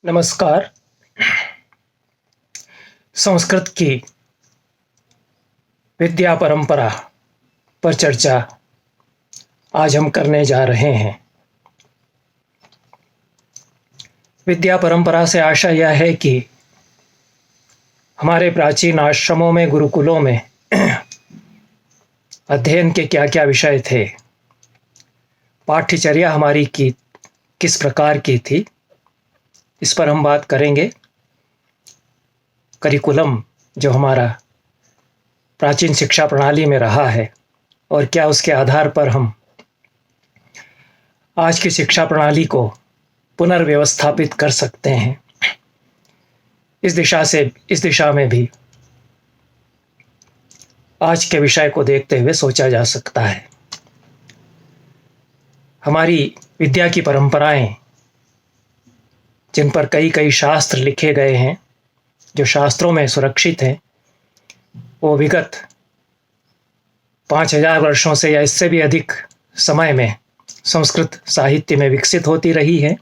नमस्कार। संस्कृत की विद्या परंपरा पर चर्चा आज हम करने जा रहे हैं। विद्या परंपरा से आशा यह है कि हमारे प्राचीन आश्रमों में, गुरुकुलों में अध्ययन के क्या क्या विषय थे, पाठ्यचर्या हमारी की किस प्रकार की थी, इस पर हम बात करेंगे। करिकुलम जो हमारा प्राचीन शिक्षा प्रणाली में रहा है और क्या उसके आधार पर हम आज की शिक्षा प्रणाली को पुनर्व्यवस्थापित कर सकते हैं, इस दिशा में भी आज के विषय को देखते हुए सोचा जा सकता है। हमारी विद्या की परंपराएं, जिन पर कई कई शास्त्र लिखे गए हैं, जो शास्त्रों में सुरक्षित हैं, वो विगत 5000 वर्षों से या इससे भी अधिक समय में संस्कृत साहित्य में विकसित होती रही है।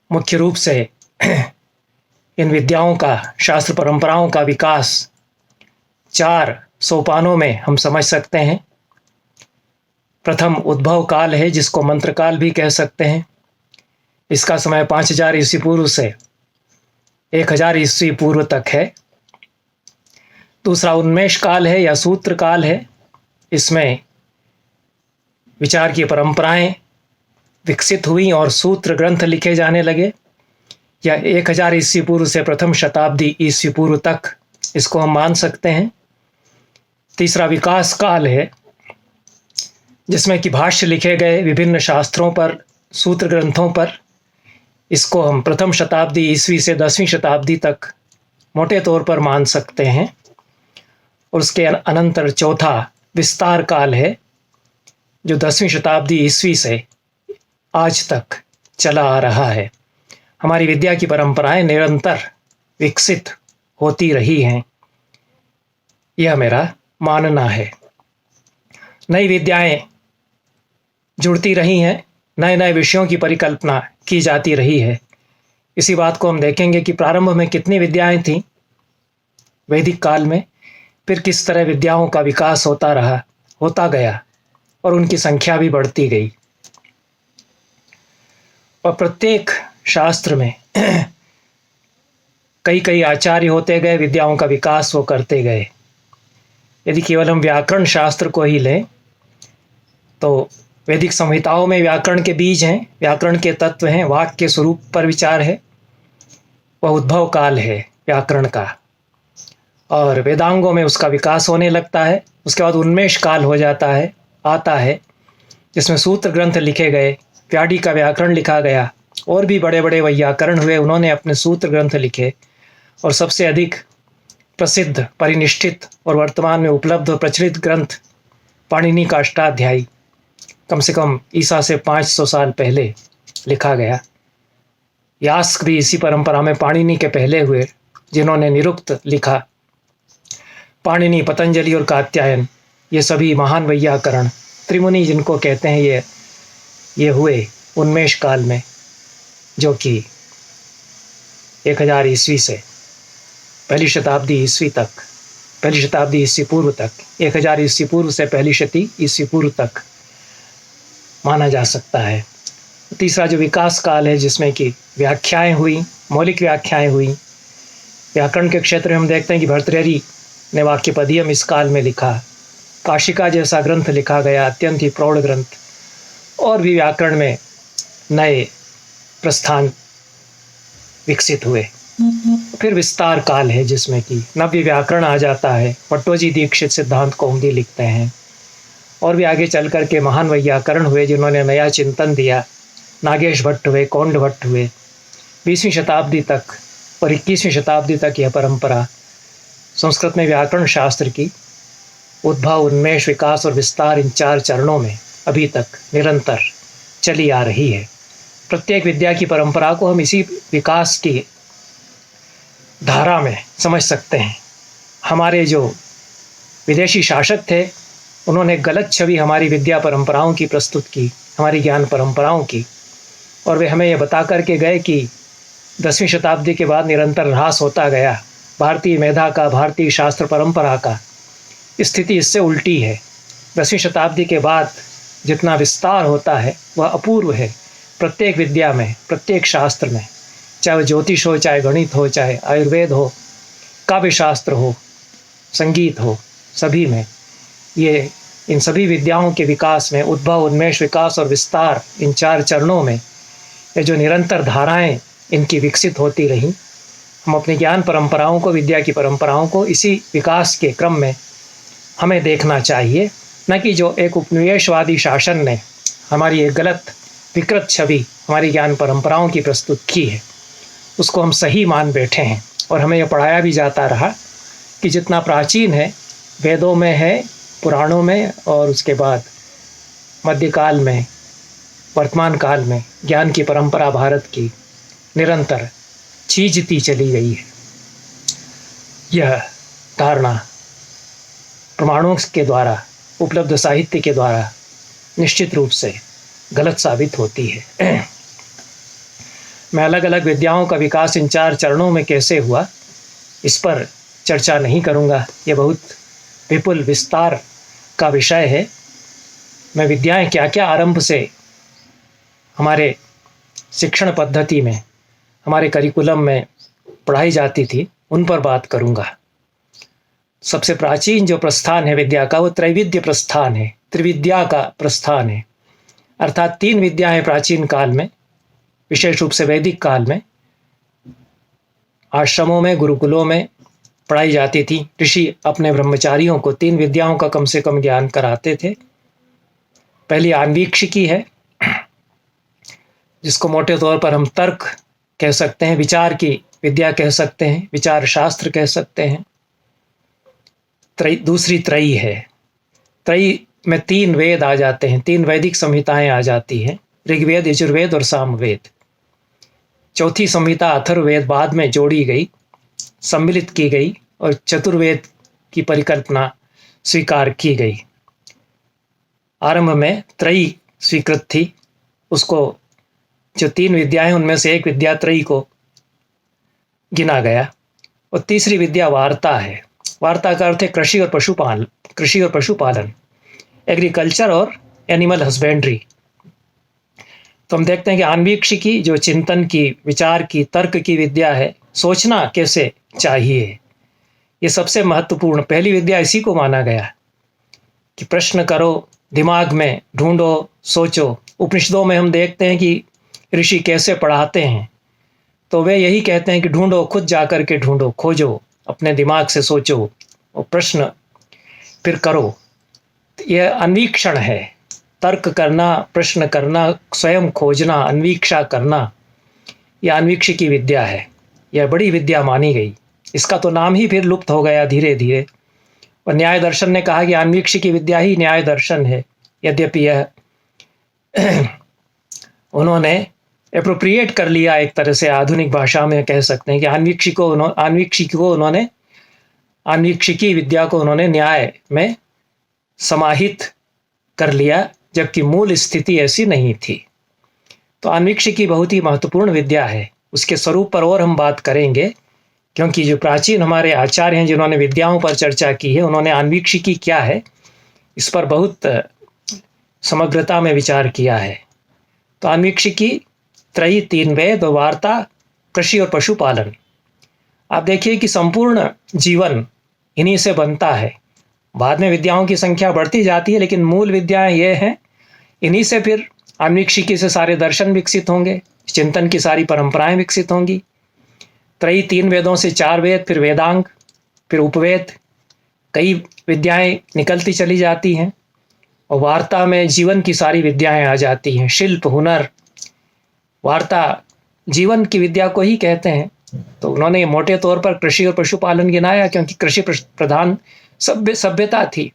मुख्य रूप से इन विद्याओं का, शास्त्र परंपराओं का विकास 4 सोपानों में हम समझ सकते हैं। प्रथम उद्भव काल है, जिसको मंत्र काल भी कह सकते हैं। इसका समय 5000 ईस्वी पूर्व से 1000 ईस्वी पूर्व तक है। दूसरा उन्मेष काल है या सूत्र काल है। इसमें विचार की परंपराएं विकसित हुई और सूत्र ग्रंथ लिखे जाने लगे, या 1000 ईस्वी पूर्व से प्रथम शताब्दी ईस्वी पूर्व तक इसको हम मान सकते हैं। तीसरा विकास काल है, जिसमें कि भाष्य लिखे गए विभिन्न शास्त्रों पर, सूत्र ग्रंथों पर। इसको हम प्रथम शताब्दी ईस्वी से 10वीं शताब्दी तक मोटे तौर पर मान सकते हैं। और उसके अनंतर चौथा विस्तार काल है, जो 10वीं शताब्दी ईस्वी से आज तक चला आ रहा है। हमारी विद्या की परंपराएं निरंतर विकसित होती रही हैं, यह मेरा मानना है। नई विद्याएं जुड़ती रही हैं, नए नए विषयों की परिकल्पना की जाती रही है। इसी बात को हम देखेंगे कि प्रारंभ में कितनी विद्याएं थीं वैदिक काल में, फिर किस तरह विद्याओं का विकास होता गया और उनकी संख्या भी बढ़ती गई। और प्रत्येक शास्त्र में कई कई आचार्य होते गए, विद्याओं का विकास वो करते गए। यदि केवल हम व्याकरण शास्त्र को ही लें तो वैदिक संहिताओं में व्याकरण के बीज हैं, व्याकरण के तत्व हैं, वाक्य के स्वरूप पर विचार है। वह उद्भव काल है व्याकरण का, और वेदांगों में उसका विकास होने लगता है। उसके बाद उन्मेष काल आता है, जिसमें सूत्र ग्रंथ लिखे गए, प्याड़ी का व्याकरण लिखा गया, और भी बड़े बड़े वैयाकरण हुए, उन्होंने अपने सूत्र ग्रंथ लिखे। और सबसे अधिक प्रसिद्ध, परिनिष्ठित और वर्तमान में उपलब्ध और प्रचलित ग्रंथ पाणिनि का अष्टाध्यायी, कम से कम ईसा से 500 साल पहले लिखा गया। यास्क भी इसी परंपरा में पाणिनि के पहले हुए, जिन्होंने निरुक्त लिखा। पाणिनि, पतंजलि और कात्यायन, ये सभी महान वैयाकरण, त्रिमुनि जिनको कहते हैं, ये हुए उन्मेष काल में, जो कि 1000 ईस्वी से पहली शताब्दी ईस्वी पूर्व तक, 1000 ईस्वी पूर्व से पहली शती ईस्वी पूर्व तक माना जा सकता है। तीसरा जो विकास काल है, जिसमें कि व्याख्याएं हुई, मौलिक व्याख्याएं हुई। व्याकरण के क्षेत्र में हम देखते हैं कि भर्तृहरि ने वाक्यपदियम इस काल में लिखा, काशिका जैसा ग्रंथ लिखा गया, अत्यंत ही प्रौढ़ ग्रंथ। और भी व्याकरण में नए प्रस्थान विकसित हुए। फिर विस्तार काल है, जिसमें कि नव्य व्याकरण आ जाता है। पट्टोजी दीक्षित सिद्धांत कौमुदी लिखते हैं। और भी आगे चल कर के महान वैयाकरण हुए, जिन्होंने नया चिंतन दिया। नागेश भट्ट हुए, कौंड भट्ट हुए। 20वीं शताब्दी तक और 21वीं शताब्दी तक यह परंपरा संस्कृत में व्याकरण शास्त्र की उद्भव, उन्मेष, विकास और विस्तार, इन 4 चरणों में अभी तक निरंतर चली आ रही है। प्रत्येक विद्या की परंपरा को हम इसी विकास की धारा में समझ सकते हैं। हमारे जो विदेशी शासक थे, उन्होंने गलत छवि हमारी विद्या परंपराओं की प्रस्तुत की, हमारी ज्ञान परंपराओं की। और वे हमें यह बता कर के गए कि 10वीं शताब्दी के बाद निरंतर ह्रास होता गया भारतीय मेधा का, भारतीय शास्त्र परंपरा का। स्थिति इससे उल्टी है। 10वीं शताब्दी के बाद जितना विस्तार होता है वह अपूर्व है। प्रत्येक विद्या में, प्रत्येक शास्त्र में, चाहे वह ज्योतिष हो, चाहे गणित हो, चाहे आयुर्वेद हो, काव्य शास्त्र हो, संगीत हो, सभी में ये इन सभी विद्याओं के विकास में उद्भव, उन्मेष, विकास और विस्तार, इन 4 चरणों में ये जो निरंतर धाराएं इनकी विकसित होती रहीं, हम अपनी ज्ञान परंपराओं को, विद्या की परंपराओं को इसी विकास के क्रम में हमें देखना चाहिए, न कि जो एक उपनिवेशवादी शासन ने हमारी एक गलत विकृत छवि हमारी ज्ञान परंपराओं की प्रस्तुत की है उसको हम सही मान बैठे हैं। और हमें यह पढ़ाया भी जाता रहा कि जितना प्राचीन है वेदों में है, पुराणों में, और उसके बाद मध्यकाल में, वर्तमान काल में ज्ञान की परंपरा भारत की निरंतर छीजती चली गई है। यह धारणा प्रमाणों के द्वारा, उपलब्ध साहित्य के द्वारा निश्चित रूप से गलत साबित होती है। मैं अलग अलग विद्याओं का विकास इन 4 चरणों में कैसे हुआ इस पर चर्चा नहीं करूँगा, यह बहुत विपुल विस्तार का विषय है। मैं विद्याएं क्या क्या आरंभ से हमारे शिक्षण पद्धति में, हमारे करिकुलम में पढ़ाई जाती थी उन पर बात करूँगा। सबसे प्राचीन जो प्रस्थान है विद्या का वो त्रैविद्य प्रस्थान है, त्रिविद्या का प्रस्थान है। अर्थात 3 विद्याएं प्राचीन काल में, विशेष रूप से वैदिक काल में आश्रमों में, गुरुकुलों में पढ़ाई जाती थी। ऋषि अपने ब्रह्मचारियों को 3 विद्याओं का कम से कम ज्ञान कराते थे। पहली आन्वीक्षिकी है, जिसको मोटे तौर पर हम तर्क कह सकते हैं, विचार की विद्या कह सकते हैं, विचार शास्त्र कह सकते हैं। दूसरी त्रयी है। त्रयी में 3 वेद आ जाते हैं, 3 वैदिक संहिताएं आ जाती हैं, ऋग्वेद, यजुर्वेद और सामवेद। चौथी संहिता अथर्ववेद बाद में जोड़ी गई, सम्मिलित की गई और चतुर्वेद की परिकल्पना स्वीकार की गई। आरंभ में त्रयी स्वीकृत थी, उसको जो 3 विद्याएं उनमें से एक विद्या त्रयी को गिना गया। और तीसरी विद्या वार्ता है। वार्ता का अर्थ है कृषि और पशुपालन, एग्रीकल्चर और एनिमल हस्बेंड्री। तो हम देखते हैं कि आन्वीक्षिकी जो चिंतन की, विचार की, तर्क की विद्या है, सोचना कैसे चाहिए, ये सबसे महत्वपूर्ण पहली विद्या इसी को माना गया कि प्रश्न करो, दिमाग में ढूंढो, सोचो। उपनिषदों में हम देखते हैं कि ऋषि कैसे पढ़ाते हैं, तो वे यही कहते हैं कि ढूंढो, खुद जाकर के ढूंढो, खोजो, अपने दिमाग से सोचो और प्रश्न फिर करो। यह अन्वीक्षण है, तर्क करना, प्रश्न करना, स्वयं खोजना, अन्वीक्षा करना, यह अन्वीक्षिकी विद्या है। यह बड़ी विद्या मानी गई। इसका तो नाम ही फिर लुप्त हो गया धीरे धीरे। और न्याय दर्शन ने कहा कि अन्वीक्षिकी विद्या ही न्याय दर्शन है। यद्यपि यह उन्होंने एप्रोप्रिएट कर लिया, एक तरह से आधुनिक भाषा में कह सकते हैं कि आन्वीक्षिकी विद्या को उन्होंने न्याय में समाहित कर लिया, जबकि मूल स्थिति ऐसी नहीं थी। तो आन्वीक्षिकी बहुत ही महत्वपूर्ण विद्या है। उसके स्वरूप पर और हम बात करेंगे, क्योंकि जो प्राचीन हमारे आचार्य हैं जिन्होंने विद्याओं पर चर्चा की है, उन्होंने आन्वीक्षिकी क्या है इस पर बहुत समग्रता में विचार किया है। तो आन्वीक्षिकी त्रयी, 3 वेद, वार्ता, कृषि और पशुपालन। आप देखिए कि संपूर्ण जीवन इन्हीं से बनता है। बाद में विद्याओं की संख्या बढ़ती जाती है, लेकिन मूल विद्याएं ये हैं। इन्हीं से फिर आन्वीक्षिकी से सारे दर्शन विकसित होंगे, चिंतन की सारी परंपराएं विकसित होंगी। त्रयी 3 वेदों से 4 वेद, फिर वेदांग, फिर उपवेद, कई विद्याएं निकलती चली जाती हैं। और वार्ता में जीवन की सारी विद्याएं आ जाती हैं, शिल्प, हुनर। वार्ता जीवन की विद्या को ही कहते हैं। तो उन्होंने मोटे तौर पर कृषि और पशुपालन गिनाया, क्योंकि कृषि प्रधान सभ्यता थी।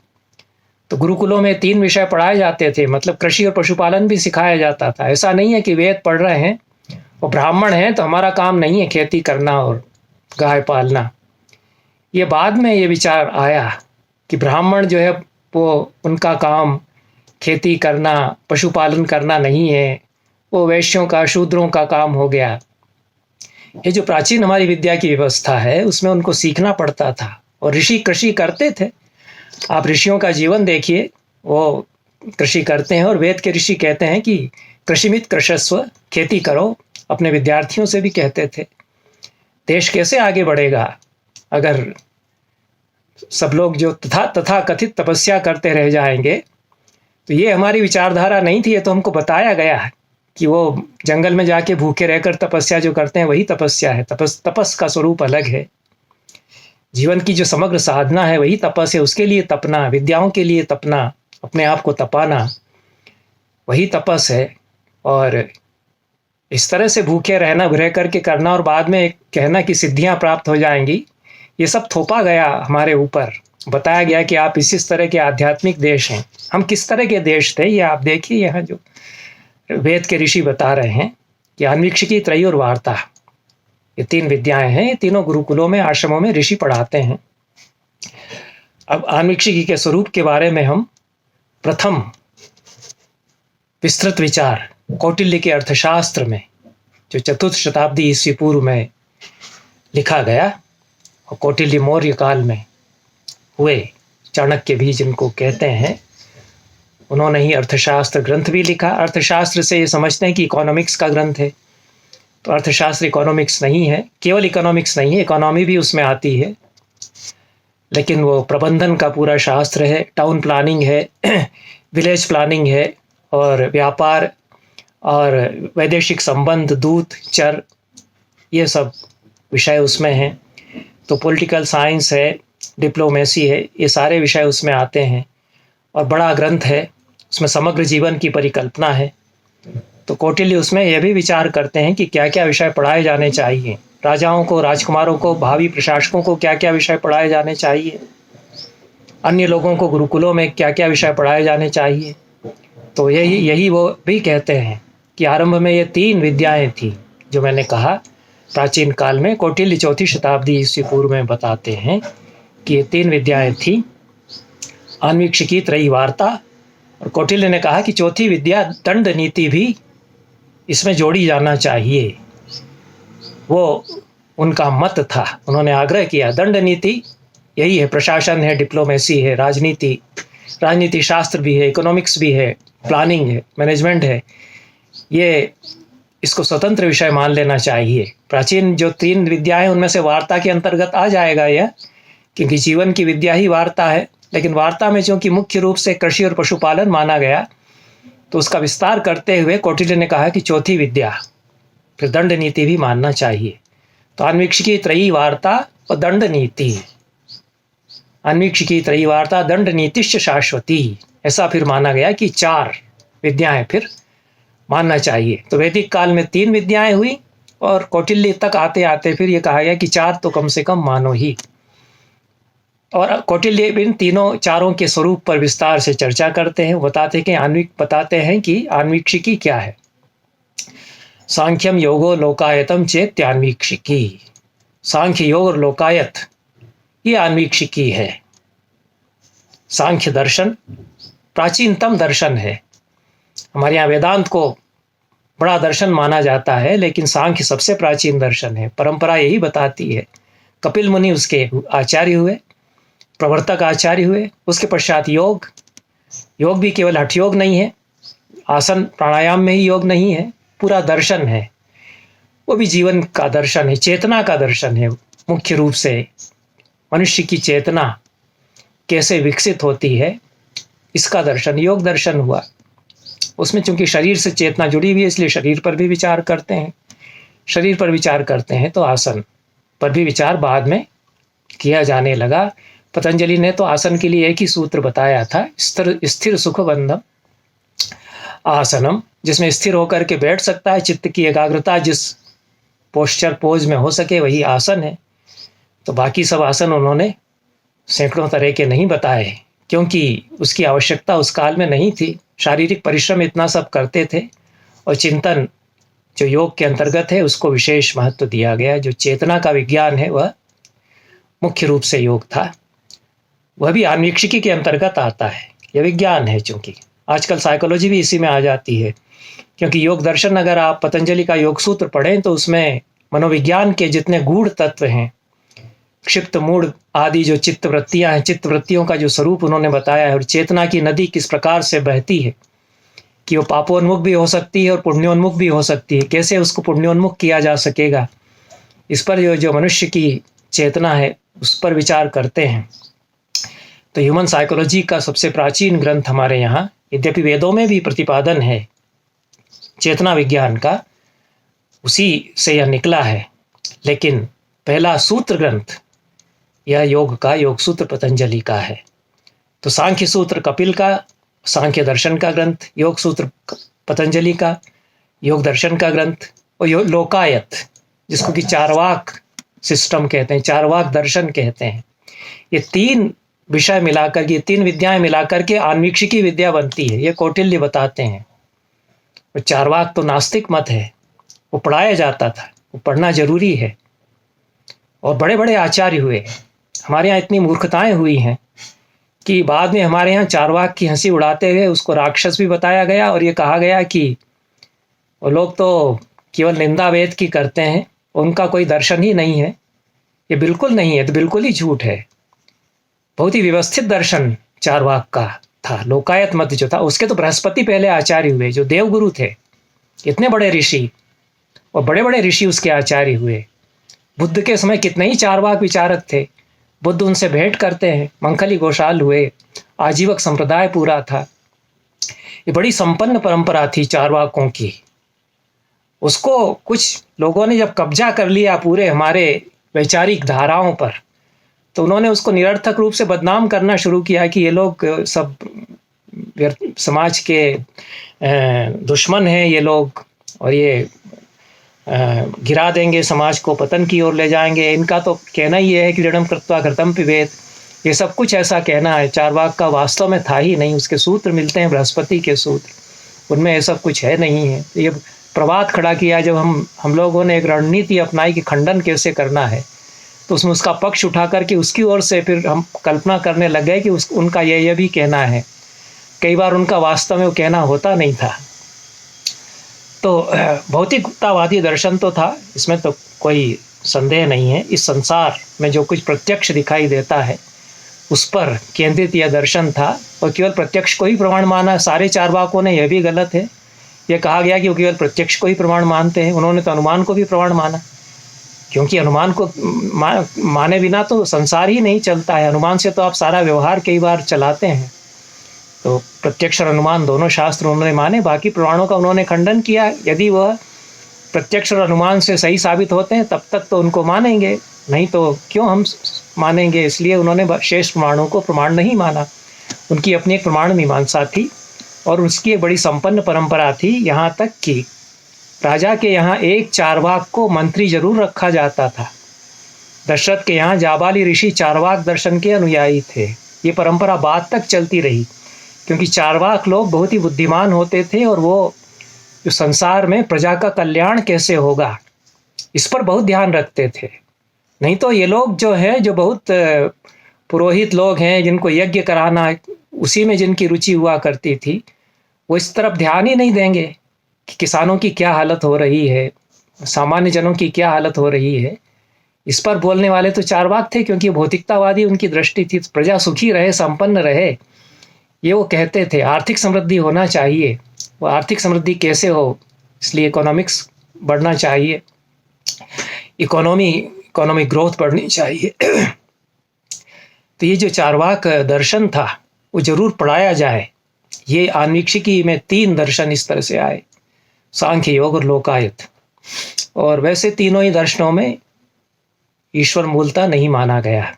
तो गुरुकुलों में 3 विषय पढ़ाए जाते थे, मतलब कृषि और पशुपालन भी सिखाया जाता था। ऐसा नहीं है कि वेद पढ़ रहे हैं और ब्राह्मण हैं तो हमारा काम नहीं है खेती करना और गाय पालना। ये बाद में ये विचार आया कि ब्राह्मण जो है वो उनका काम खेती करना, पशुपालन करना नहीं है, वो वैश्यों का, शूद्रों का काम हो गया। ये जो प्राचीन हमारी विद्या की व्यवस्था है उसमें उनको सीखना पड़ता था, और ऋषि कृषि करते थे। आप ऋषियों का जीवन देखिए, वो कृषि करते हैं, और वेद के ऋषि कहते हैं कि कृषिमित कृषस्व, खेती करो। अपने विद्यार्थियों से भी कहते थे। देश कैसे आगे बढ़ेगा अगर सब लोग जो तथा कथित तपस्या करते रह जाएंगे। तो ये हमारी विचारधारा नहीं थी, ये तो हमको बताया गया है कि वो जंगल में जाके भूखे रहकर तपस्या जो करते हैं वही तपस्या है। तपस का स्वरूप अलग है। जीवन की जो समग्र साधना है वही तपस है। उसके लिए तपना, विद्याओं के लिए तपना, अपने आप को तपाना, वही तपस है। और इस तरह से भूखे रहना, रह करके करना और बाद में कहना कि सिद्धियां प्राप्त हो जाएंगी, ये सब थोपा गया हमारे ऊपर। बताया गया कि आप इस तरह के आध्यात्मिक देश हैं। हम किस तरह के देश थे ये आप देखिए। यहाँ जो वेद के ऋषि बता रहे हैं कि अन्वीक्षिकी, त्रयी और वार्ता, ये 3 विद्याएं हैं। ये तीनों गुरुकुलों में, आश्रमों में ऋषि पढ़ाते हैं। अब अन्वीक्षिकी के स्वरूप के बारे में हम प्रथम विस्तृत विचार कौटिल्य के अर्थशास्त्र में, जो 4th शताब्दी ईस्वी पूर्व में लिखा गया, और कौटिल्य मौर्य काल में हुए, चाणक्य भी जिनको कहते हैं, उन्होंने ही अर्थशास्त्र ग्रंथ भी लिखा। अर्थशास्त्र से ये समझते हैं कि इकोनॉमिक्स का ग्रंथ है, तो अर्थशास्त्र इकोनॉमिक्स नहीं है, केवल इकोनॉमिक्स नहीं है, इकोनॉमी भी उसमें आती है, लेकिन वो प्रबंधन का पूरा शास्त्र है। टाउन प्लानिंग है, विलेज प्लानिंग है, और व्यापार और वैदेशिक संबंध, दूत, चर, ये सब विषय उसमें हैं। तो पॉलिटिकल साइंस है, डिप्लोमेसी है, ये सारे विषय उसमें आते हैं। और बड़ा ग्रंथ है, उसमें समग्र जीवन की परिकल्पना है। तो कौटिल्य उसमें यह भी विचार करते हैं कि क्या क्या विषय पढ़ाए जाने चाहिए, राजाओं को, राजकुमारों को, भावी प्रशासकों को क्या क्या विषय पढ़ाए जाने चाहिए, अन्य लोगों को गुरुकुलों में क्या क्या विषय पढ़ाए जाने चाहिए। तो यही वो भी कहते हैं कि आरंभ में ये 3 विद्याएं थी जो मैंने कहा प्राचीन काल में। कौटिल्य 4th शताब्दी ईस्वी पूर्व में बताते हैं कि ये 3 विद्याएं थी, अन्वीक्षिकी, त्रयी, वार्ता। और कौटिल्य ने कहा कि 4थी विद्या दंड नीति भी इसमें जोड़ी जाना चाहिए। वो उनका मत था, उन्होंने आग्रह किया। दंड नीति यही है, प्रशासन है, डिप्लोमेसी है, राजनीति शास्त्र भी है, इकोनॉमिक्स भी है, प्लानिंग है, मैनेजमेंट है। ये इसको स्वतंत्र विषय मान लेना चाहिए। प्राचीन जो 3 विद्याएं उनमें से वार्ता के अंतर्गत आ जाएगा यह, क्योंकि जीवन की विद्या ही वार्ता है। लेकिन वार्ता में चूंकि मुख्य रूप से कृषि और पशुपालन माना गया, तो उसका विस्तार करते हुए कौटिल्य ने कहा कि 4थी विद्या फिर दंड नीति भी मानना चाहिए। तो अन्वीक्षिकी, त्रयी, वार्ता और दंड नीति। अन्वीक्षिकी, त्रयी, वार्ता, दंड नीतिश्च शाश्वती, ऐसा फिर माना गया कि 4 विद्याएं फिर मानना चाहिए। तो वैदिक काल में 3 विद्याएं हुई, और कौटिल्य तक आते आते फिर ये कहा गया कि 4 तो कम से कम मानो ही। और कौटिल्य इन चारों के स्वरूप पर विस्तार से चर्चा करते हैं। बताते हैं कि अन्वीक्षिकी क्या है। सांख्यम योगो लोकायतम चेत्यान्वीक्षिकी। सांख्य, योग और लोकायत ये अन्वीक्षिकी है। सांख्य दर्शन प्राचीनतम दर्शन है। हमारे यहाँ वेदांत को बड़ा दर्शन माना जाता है, लेकिन सांख्य सबसे प्राचीन दर्शन है। परंपरा यही बताती है। कपिल मुनि उसके आचार्य हुए, प्रवर्तक आचार्य हुए। उसके पश्चात योग भी केवल हठ योग नहीं है, आसन प्राणायाम में ही योग नहीं है, पूरा दर्शन है। वो भी जीवन का दर्शन है, चेतना का दर्शन है। मुख्य रूप से मनुष्य की चेतना कैसे विकसित होती है, इसका दर्शन योग दर्शन हुआ। उसमें चूंकि शरीर से चेतना जुड़ी हुई है, इसलिए शरीर पर भी विचार करते हैं। शरीर पर विचार करते हैं तो आसन पर भी विचार बाद में किया जाने लगा। पतंजलि ने तो आसन के लिए एक ही सूत्र बताया था, स्थिर सुख बंधम आसनम, जिसमें स्थिर होकर के बैठ सकता है। चित्त की एकाग्रता जिस पोज में हो सके वही आसन है। तो बाकी सब आसन उन्होंने सैकड़ों तरह के नहीं बताए, क्योंकि उसकी आवश्यकता उस काल में नहीं थी। शारीरिक परिश्रम इतना सब करते थे, और चिंतन जो योग के अंतर्गत है उसको विशेष महत्व दिया गया। जो चेतना का विज्ञान है वह मुख्य रूप से योग था। वह भी अन्वीक्षिकी के अंतर्गत आता है। यह विज्ञान है, चूंकि आजकल साइकोलॉजी भी इसी में आ जाती है। क्योंकि योग दर्शन अगर आप पतंजलि का योग सूत्र पढ़ें तो उसमें मनोविज्ञान के जितने गूढ़ तत्व हैं, क्षिप्त मूढ़ आदि जो चित्त वृत्तियां हैं, चित्त वृत्तियों का जो स्वरूप उन्होंने बताया है, और चेतना की नदी किस प्रकार से बहती है कि वो पापोन्मुख भी हो सकती है और पुण्योन्मुख भी हो सकती है। कैसे उसको पुण्योन्मुख किया जा सकेगा, इस पर जो मनुष्य की चेतना है उस पर विचार करते हैं। तो ह्यूमन साइकोलॉजी का सबसे प्राचीन ग्रंथ हमारे यहाँ, यद्यपि वेदों में भी प्रतिपादन है चेतना विज्ञान का, उसी से यह निकला है। लेकिन पहला सूत्र ग्रंथ यह योग का योग सूत्र पतंजलि का है। तो सांख्य सूत्र कपिल का, सांख्य दर्शन का ग्रंथ, योग सूत्र पतंजलि का, योग दर्शन का ग्रंथ, और लोकायत जिसको कि चारवाक सिस्टम कहते हैं, चारवाक दर्शन कहते हैं। ये तीन विषय मिलाकर के, तीन विद्याएं मिलाकर के आन्वीक्षिकी विद्या बनती है, ये कौटिल्य बताते हैं। और चारवाक तो नास्तिक मत है, वो पढ़ाया जाता था, वो पढ़ना जरूरी है। और बड़े बड़े आचार्य हुए। हमारे यहाँ इतनी मूर्खताएं हुई हैं कि बाद में हमारे यहाँ चारवाक की हंसी उड़ाते हुए उसको राक्षस भी बताया गया, और ये कहा गया कि वो लोग तो केवल निंदा वेद की करते हैं, उनका कोई दर्शन ही नहीं है। ये बिल्कुल नहीं है, तो बिल्कुल ही झूठ है। बहुत ही व्यवस्थित दर्शन चारवाक का था। लोकायत मत जो था, उसके तो बृहस्पति पहले आचार्य हुए, जो देवगुरु थे, इतने बड़े ऋषि, और बड़े बड़े ऋषि उसके आचार्य हुए। बुद्ध के समय कितने ही चारवाक विचारक थे, बुद्ध उनसे भेंट करते हैं। मंखली घोषाल हुए, आजीवक संप्रदाय पूरा था। ये बड़ी संपन्न परंपरा थी चारवाकों की। उसको कुछ लोगों ने जब कब्जा कर लिया पूरे हमारे वैचारिक धाराओं पर, तो उन्होंने उसको निरर्थक रूप से बदनाम करना शुरू किया कि ये लोग सब समाज के दुश्मन हैं ये लोग, और ये गिरा देंगे समाज को, पतन की ओर ले जाएंगे। इनका तो कहना ही है कि दृढ़ं कृत्वा घृतं पिबेत, ये सब कुछ ऐसा कहना है। चारवाक का वास्तव में था ही नहीं। उसके सूत्र मिलते हैं बृहस्पति के सूत्र, उनमें ये सब कुछ है नहीं है। ये प्रवाद खड़ा किया जब हम लोगों ने एक रणनीति अपनाई कि खंडन कैसे करना है, तो उसमें उसका पक्ष उठा करके उसकी ओर से फिर हम कल्पना करने लग गए कि उनका ये भी कहना है। कई बार उनका वास्तव में वो कहना होता नहीं था। तो भौतिकतावादी दर्शन तो था, इसमें तो कोई संदेह नहीं है। इस संसार में जो कुछ प्रत्यक्ष दिखाई देता है उस पर केंद्रित यह दर्शन था, और केवल प्रत्यक्ष को ही प्रमाण माना। सारे चारवाकों ने यह भी गलत है। यह कहा गया कि वो केवल प्रत्यक्ष को ही प्रमाण मानते हैं। उन्होंने तो अनुमान को भी प्रमाण माना, क्योंकि अनुमान को माने बिना तो संसार ही नहीं चलता है। अनुमान से तो आप सारा व्यवहार कई बार चलाते हैं। तो प्रत्यक्ष और अनुमान दोनों शास्त्र उन्होंने माने, बाकी प्रमाणों का उन्होंने खंडन किया। यदि वह प्रत्यक्ष और अनुमान से सही साबित होते हैं तब तक तो उनको मानेंगे, नहीं तो क्यों हम मानेंगे। इसलिए उन्होंने शेष प्रमाणों को प्रमाण नहीं माना। उनकी अपनी एक प्रमाण मीमांसा थी, और उसकी एक बड़ी संपन्न परंपरा थी। यहाँ तक कि राजा के यहाँ एक चारवाक को मंत्री जरूर रखा जाता था। दशरथ के यहाँ जाबाली ऋषि चारवाक दर्शन के अनुयायी थे। ये परंपरा बाद तक चलती रही, क्योंकि चारवाक लोग बहुत ही बुद्धिमान होते थे, और वो जो संसार में प्रजा का कल्याण कैसे होगा इस पर बहुत ध्यान रखते थे। नहीं तो ये लोग जो है, जो बहुत पुरोहित लोग हैं, जिनको यज्ञ कराना उसी में जिनकी रुचि हुआ करती थी, वो इस तरफ ध्यान ही नहीं देंगे कि किसानों की क्या हालत हो रही है, सामान्य जनों की क्या हालत हो रही है। इस पर बोलने वाले तो चारवाक थे, क्योंकि भौतिकतावादी उनकी दृष्टि थी। प्रजा सुखी रहे, संपन्न रहे, ये वो कहते थे। आर्थिक समृद्धि होना चाहिए। वो आर्थिक समृद्धि कैसे हो, इसलिए इकोनॉमिक्स बढ़ना चाहिए, इकोनॉमिक ग्रोथ बढ़नी चाहिए। तो ये जो चारवाक दर्शन था वो जरूर पढ़ाया जाए। ये आन्वीक्षिकी में 3 दर्शन इस तरह से आए, सांख्य, योग और लोकायत। और वैसे तीनों ही दर्शनों में ईश्वर मूलता नहीं माना गया,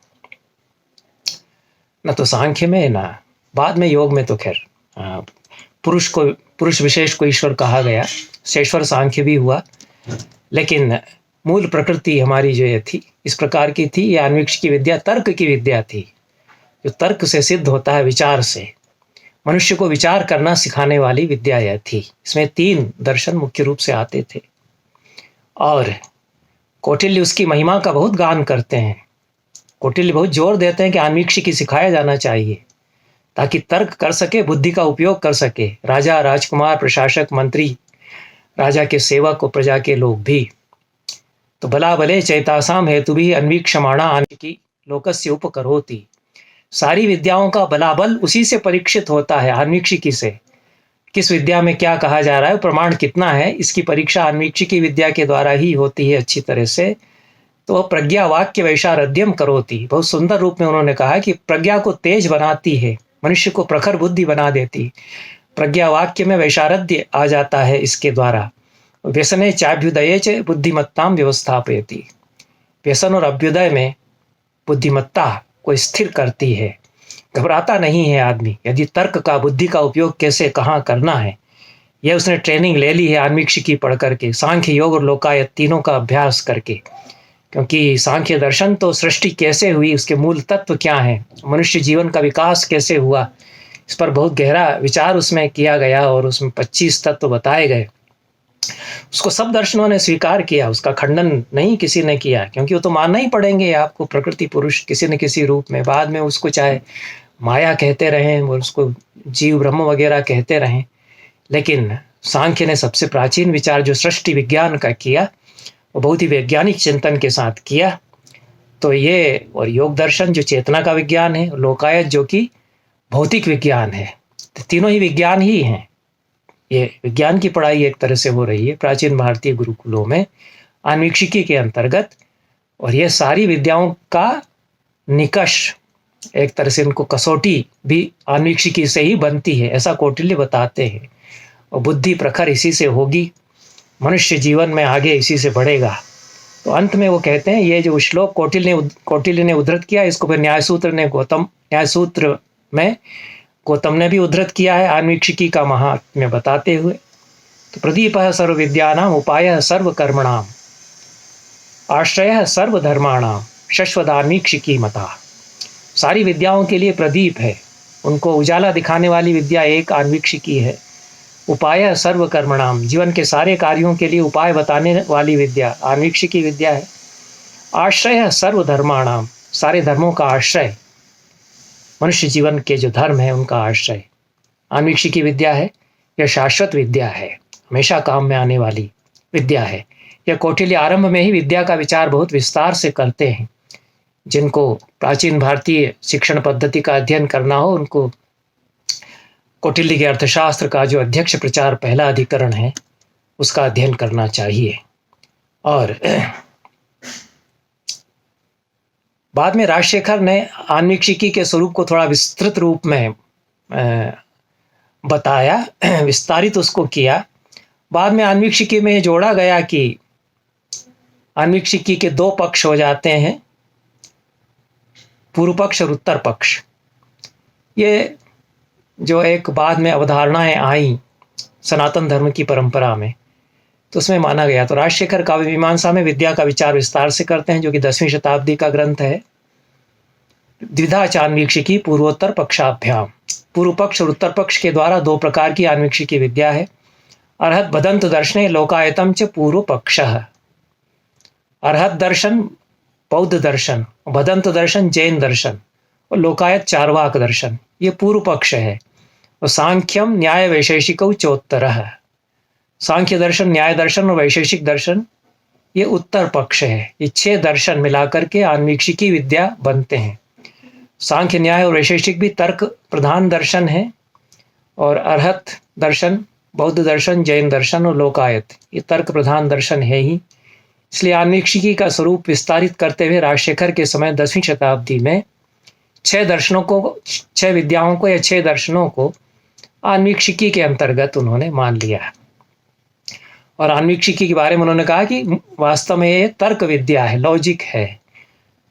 न तो सांख्य में ना बाद में योग में। तो खैर पुरुष विशेष को ईश्वर कहा गया, शेश्वर सांख्य भी हुआ, लेकिन मूल प्रकृति हमारी जो ये थी इस प्रकार की थी। ये आन्वीक्षिकी विद्या तर्क की विद्या थी, जो तर्क से सिद्ध होता है, विचार से। मनुष्य को विचार करना सिखाने वाली विद्या यह थी। इसमें 3 दर्शन मुख्य रूप से आते थे, और कौटिल्य उसकी महिमा का बहुत गान करते हैं। कौटिल्य बहुत जोर देते हैं कि आन्वीक्षिकी सिखाया जाना चाहिए, ताकि तर्क कर सके, बुद्धि का उपयोग कर सके। राजा, राजकुमार, प्रशासक, मंत्री, राजा के सेवक और प्रजा के लोग भी। तो बला बले चैतासाम हेतु भी अन्वीक्षमाणा आन्विकी लोकस्य उपकरोति। सारी विद्याओं का बलाबल उसी से परीक्षित होता है, अन्वीक्षिकी से। किस विद्या में क्या कहा जा रहा है, प्रमाण कितना है, इसकी परीक्षा अन्वीक्षिकी विद्या के द्वारा ही होती है अच्छी तरह से। तो वह प्रज्ञा वाक्य वैशारध्यम करोति, बहुत सुंदर रूप में उन्होंने कहा कि प्रज्ञा को तेज बनाती है, मनुष्य को प्रखर बुद्धि बना देती। प्रज्ञा वाक्य में वैशारध्य आ जाता है इसके द्वारा। व्यसने चाभ्युदये च बुद्धिमत्ताम व्यवस्थापयति। व्यसन और अभ्युदय में बुद्धिमत्ता को स्थिर करती है, घबराता नहीं है आदमी। यदि तर्क का, बुद्धि का उपयोग कैसे कहाँ करना है, यह उसने ट्रेनिंग ले ली है अन्वीक्षिकी पढ़ करके, सांख्य, योग और लोकायत तीनों का अभ्यास करके। क्योंकि सांख्य दर्शन तो सृष्टि कैसे हुई, उसके मूल तत्व क्या हैं, मनुष्य जीवन का विकास कैसे हुआ, इस पर बहुत गहरा विचार उसमें किया गया और उसमें 25 तत्व बताए गए। उसको सब दर्शनों ने स्वीकार किया, उसका खंडन नहीं किसी ने किया, क्योंकि वो तो मानना ही पड़ेंगे आपको, प्रकृति पुरुष किसी न किसी रूप में। बाद में उसको चाहे माया कहते रहें और उसको जीव ब्रह्म वगैरह कहते रहें, लेकिन सांख्य ने सबसे प्राचीन विचार जो सृष्टि विज्ञान का किया, वो बहुत ही वैज्ञानिक चिंतन के साथ किया। तो ये, और योग दर्शन जो चेतना का विज्ञान है, लोकायत जो कि भौतिक विज्ञान है, तो तीनों ही विज्ञान ही हैं। ये विज्ञान की पढ़ाई एक तरह से हो रही है प्राचीन भारतीय गुरुकुलों में अन्वीक्षिकी के अंतर्गत। और ये सारी विद्याओं का निकष, एक तरह से इनको कसौटी भी अन्वीक्षिकी से ही बनती है, ऐसा कौटिल्य बताते हैं। और बुद्धि प्रखर इसी से होगी, मनुष्य जीवन में आगे इसी से बढ़ेगा। तो अंत में वो कहते हैं, ये जो श्लोक कौटिल्य ने उद्धृत किया, इसको फिर न्यायसूत्र में गौतम ने भी उद्धृत किया है अन्वीक्षिकी का महात्म्य बताते हुए। तो प्रदीपः सर्व विद्यानाम, उपायः सर्व कर्मणाम, आश्रयः सर्व धर्माणाम, शश्वदान्वीक्षिकी मता। सारी विद्याओं के लिए प्रदीप है, उनको उजाला दिखाने वाली विद्या एक अन्वीक्षिकी है। उपाय सर्व कर्मणाम, जीवन के सारे कार्यों के लिए उपाय बताने वाली विद्या अन्वीक्षिकी विद्या है। आश्रय सर्व धर्माणाम, सारे धर्मों का आश्रय, मनुष्य जीवन के जो धर्म है उनका आश्रय अन्वीक्षिकी विद्या है। यह शाश्वत विद्या है, हमेशा काम में आने वाली विद्या है। यह कौटिल्य आरंभ में ही विद्या का विचार बहुत विस्तार से करते हैं। जिनको प्राचीन भारतीय शिक्षण पद्धति का अध्ययन करना हो, उनको कौटिल्य के अर्थशास्त्र का जो अध्यक्ष प्रचार पहला अधिकरण है, उसका अध्ययन करना चाहिए। और बाद में राजशेखर ने अन्वीक्षिकी के स्वरूप को थोड़ा विस्तृत रूप में बताया, विस्तारित उसको किया। बाद में अन्वीक्षिकी में जोड़ा गया कि अन्वीक्षिकी के 2 पक्ष हो जाते हैं, पूर्व पक्ष और उत्तर पक्ष। ये जो एक बाद में अवधारणाएं आई सनातन धर्म की परंपरा में, तो उसमें माना गया। तो राजशेखर काव्य मीमांसा में विद्या का विचार विस्तार से करते हैं, जो कि 10वीं शताब्दी का ग्रंथ है। द्विधा चान्वीक्षिकी पूर्वोत्तर पक्षाभ्याम, पूर्व पक्ष और उत्तर पक्ष के द्वारा 2 प्रकार की अन्वीक्षिकी विद्या है। अर्हत बदंत दर्शने लोकायतम च पूर्व पक्षः। अर्हत दर्शन बौद्ध दर्शन, बदंत दर्शन जैन दर्शन, और लोकायत चार्वाक दर्शन, ये पूर्व पक्ष है। और सांख्यम न्याय वैशेषिकौ चोत्तरः, सांख्य दर्शन, न्याय दर्शन और वैशेषिक दर्शन ये उत्तर पक्ष है। ये 6 दर्शन मिलाकर के अन्वीक्षिकी विद्या बनते हैं। सांख्य, न्याय और वैशेषिक भी तर्क प्रधान दर्शन है, और अर्हत दर्शन, बौद्ध दर्शन, जैन दर्शन और लोकायत ये तर्क प्रधान दर्शन है ही। इसलिए अन्वीक्षिकी का स्वरूप विस्तारित करते हुए राजशेखर के समय 10वीं शताब्दी में 6 दर्शनों को, 6 विद्याओं को या 6 दर्शनों को अन्वीक्षिकी के अंतर्गत उन्होंने मान लिया। और अन्वीक्षिकी के बारे में उन्होंने कहा कि वास्तव में ये तर्क विद्या है, लॉजिक है।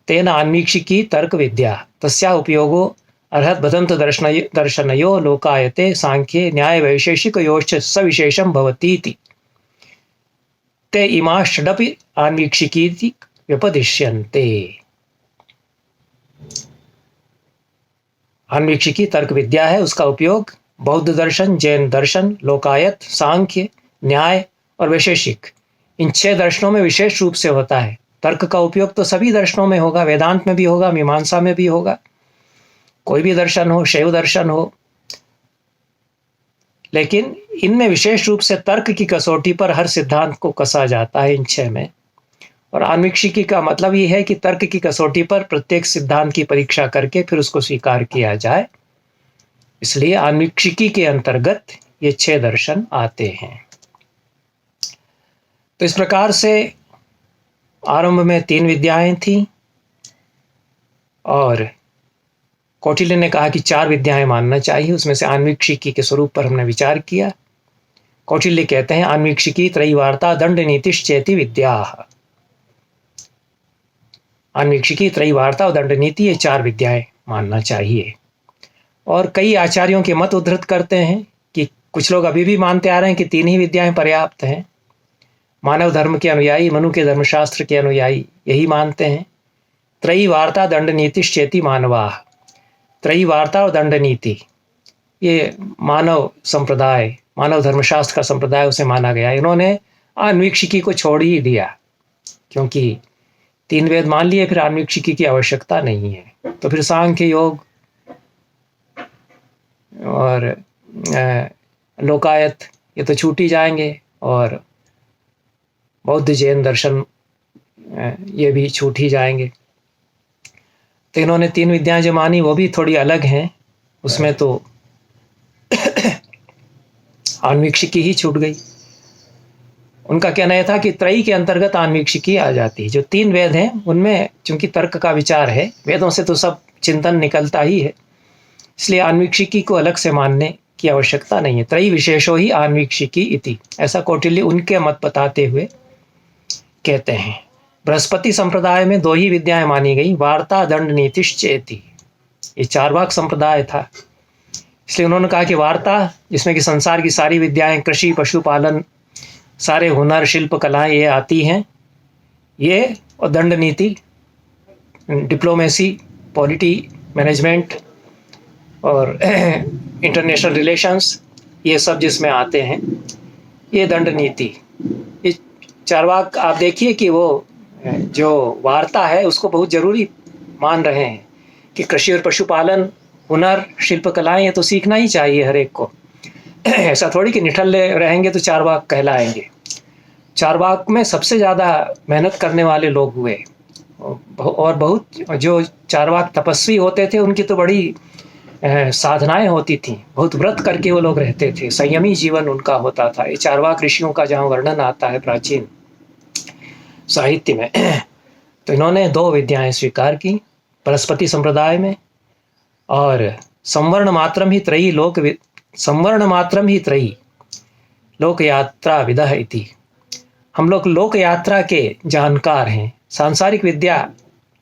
तेन अन्वीक्षिकी तर्क विद्या तस्या उपयोगो अर्हत बदंत दर्शनयो लोकायते सांख्ये न्याय वैशेषिकयोश्च सविशेषं भवतीति ते इमा षडपि अन्वीक्षिकीति व्यपदिश्यन्ते। अन्वीक्षिकी तर्क विद्या है, उसका उपयोग बौद्ध दर्शन, जैन दर्शन, लोकायत, सांख्य, न्याय और वैशेषिक, इन 6 दर्शनों में विशेष रूप से होता है। तर्क का उपयोग तो सभी दर्शनों में होगा, वेदांत में भी होगा, मीमांसा में भी होगा। कोई भी दर्शन हो, शैव दर्शन हो, लेकिन इनमें विशेष रूप से तर्क की कसौटी पर हर सिद्धांत को कसा जाता है इन 6 में। और आन्वीक्षिकी का मतलब ये है कि तर्क की कसौटी पर प्रत्येक सिद्धांत की परीक्षा करके फिर उसको स्वीकार किया जाए। इसलिए आन्वीक्षिकी के अंतर्गत ये 6 दर्शन आते हैं। तो इस प्रकार से आरंभ में 3 विद्याएं थी और कौटिल्य ने कहा कि 4 विद्याएं मानना चाहिए। उसमें से आन्वीक्षिकी के स्वरूप पर हमने विचार किया। कौटिल्य कहते हैं आन्वीक्षिकी त्रयीवार्ता दंड नीतिश्चेति विद्या। आन्वीक्षिकी, त्रयीवार्ता और दंड नीति, ये 4 विद्याएं मानना चाहिए। और कई आचार्यों के मत उद्धृत करते हैं कि कुछ लोग अभी भी मानते आ रहे हैं कि 3 ही विद्याएं पर्याप्त हैं। मानव धर्म के अनुयायी, मनु के धर्मशास्त्र के अनुयायी यही मानते हैं। त्रयी वार्ता दंड नीतिश्चेति मानवाः। त्रयी वार्ता और दंड नीति ये मानव संप्रदाय, मानव धर्मशास्त्र का संप्रदाय उसे माना गया। इन्होंने आन्वीक्षिकी को छोड़ ही दिया, क्योंकि 3 वेद मान लिए, फिर आन्वीक्षिकी की आवश्यकता नहीं है। तो फिर सांख्य, योग और लोकायत ये तो छूट ही जाएंगे, और बौद्ध जैन दर्शन ये भी छूट ही जाएंगे। तो इन्होंने 3 विद्याएं जो मानी वो भी थोड़ी अलग हैं। उसमें तो आन्वीक्षिकी ही छूट गई। उनका कहना यह था कि त्रयी के अंतर्गत आन्वीक्षिकी आ जाती है। जो 3 वेद हैं उनमें चूंकि तर्क का विचार है, वेदों से तो सब चिंतन निकलता ही है, इसलिए आन्वीक्षिकी को अलग से मानने की आवश्यकता नहीं है। त्रयी विशेषो ही आन्वीक्षिकी इति, ऐसा कौटिल्य उनके मत बताते हुए कहते हैं। बृहस्पति संप्रदाय में 2 ही विद्याएं मानी गई, वार्ता दंड नीतिश्चेति। ये चार्वाक संप्रदाय था, इसलिए उन्होंने कहा कि वार्ता, जिसमें कि संसार की सारी विद्याएं, कृषि, पशुपालन, सारे हुनर, शिल्प, कलाएं ये आती हैं, ये, और दंड नीति, डिप्लोमेसी, पॉलिटी, मैनेजमेंट और इंटरनेशनल रिलेशंस, ये सब जिसमें आते हैं, ये दंड नीति। ये चार्वाक आप देखिए कि वो जो वार्ता है उसको बहुत ज़रूरी मान रहे हैं कि कृषि और पशुपालन, हुनर, शिल्प, कलाएं ये तो सीखना ही चाहिए हर एक को। ऐसा थोड़ी कि निठल्ले रहेंगे तो चार्वाक कहलाएंगे। चार्वाक में सबसे ज़्यादा मेहनत करने वाले लोग हुए, और बहुत जो चार्वाक तपस्वी होते थे उनकी तो बड़ी साधनाएं होती थी, बहुत व्रत करके वो लोग रहते थे, संयमी जीवन उनका होता था। ये चार्वाक ऋषियों का जहाँ वर्णन आता है प्राचीन साहित्य में, तो इन्होंने 2 विद्याएं स्वीकार की बृहस्पति संप्रदाय में। और संवर्ण मात्रम ही त्रयी लोक यात्रा विदः इति। हम लोग लोक यात्रा के जानकार हैं, सांसारिक विद्या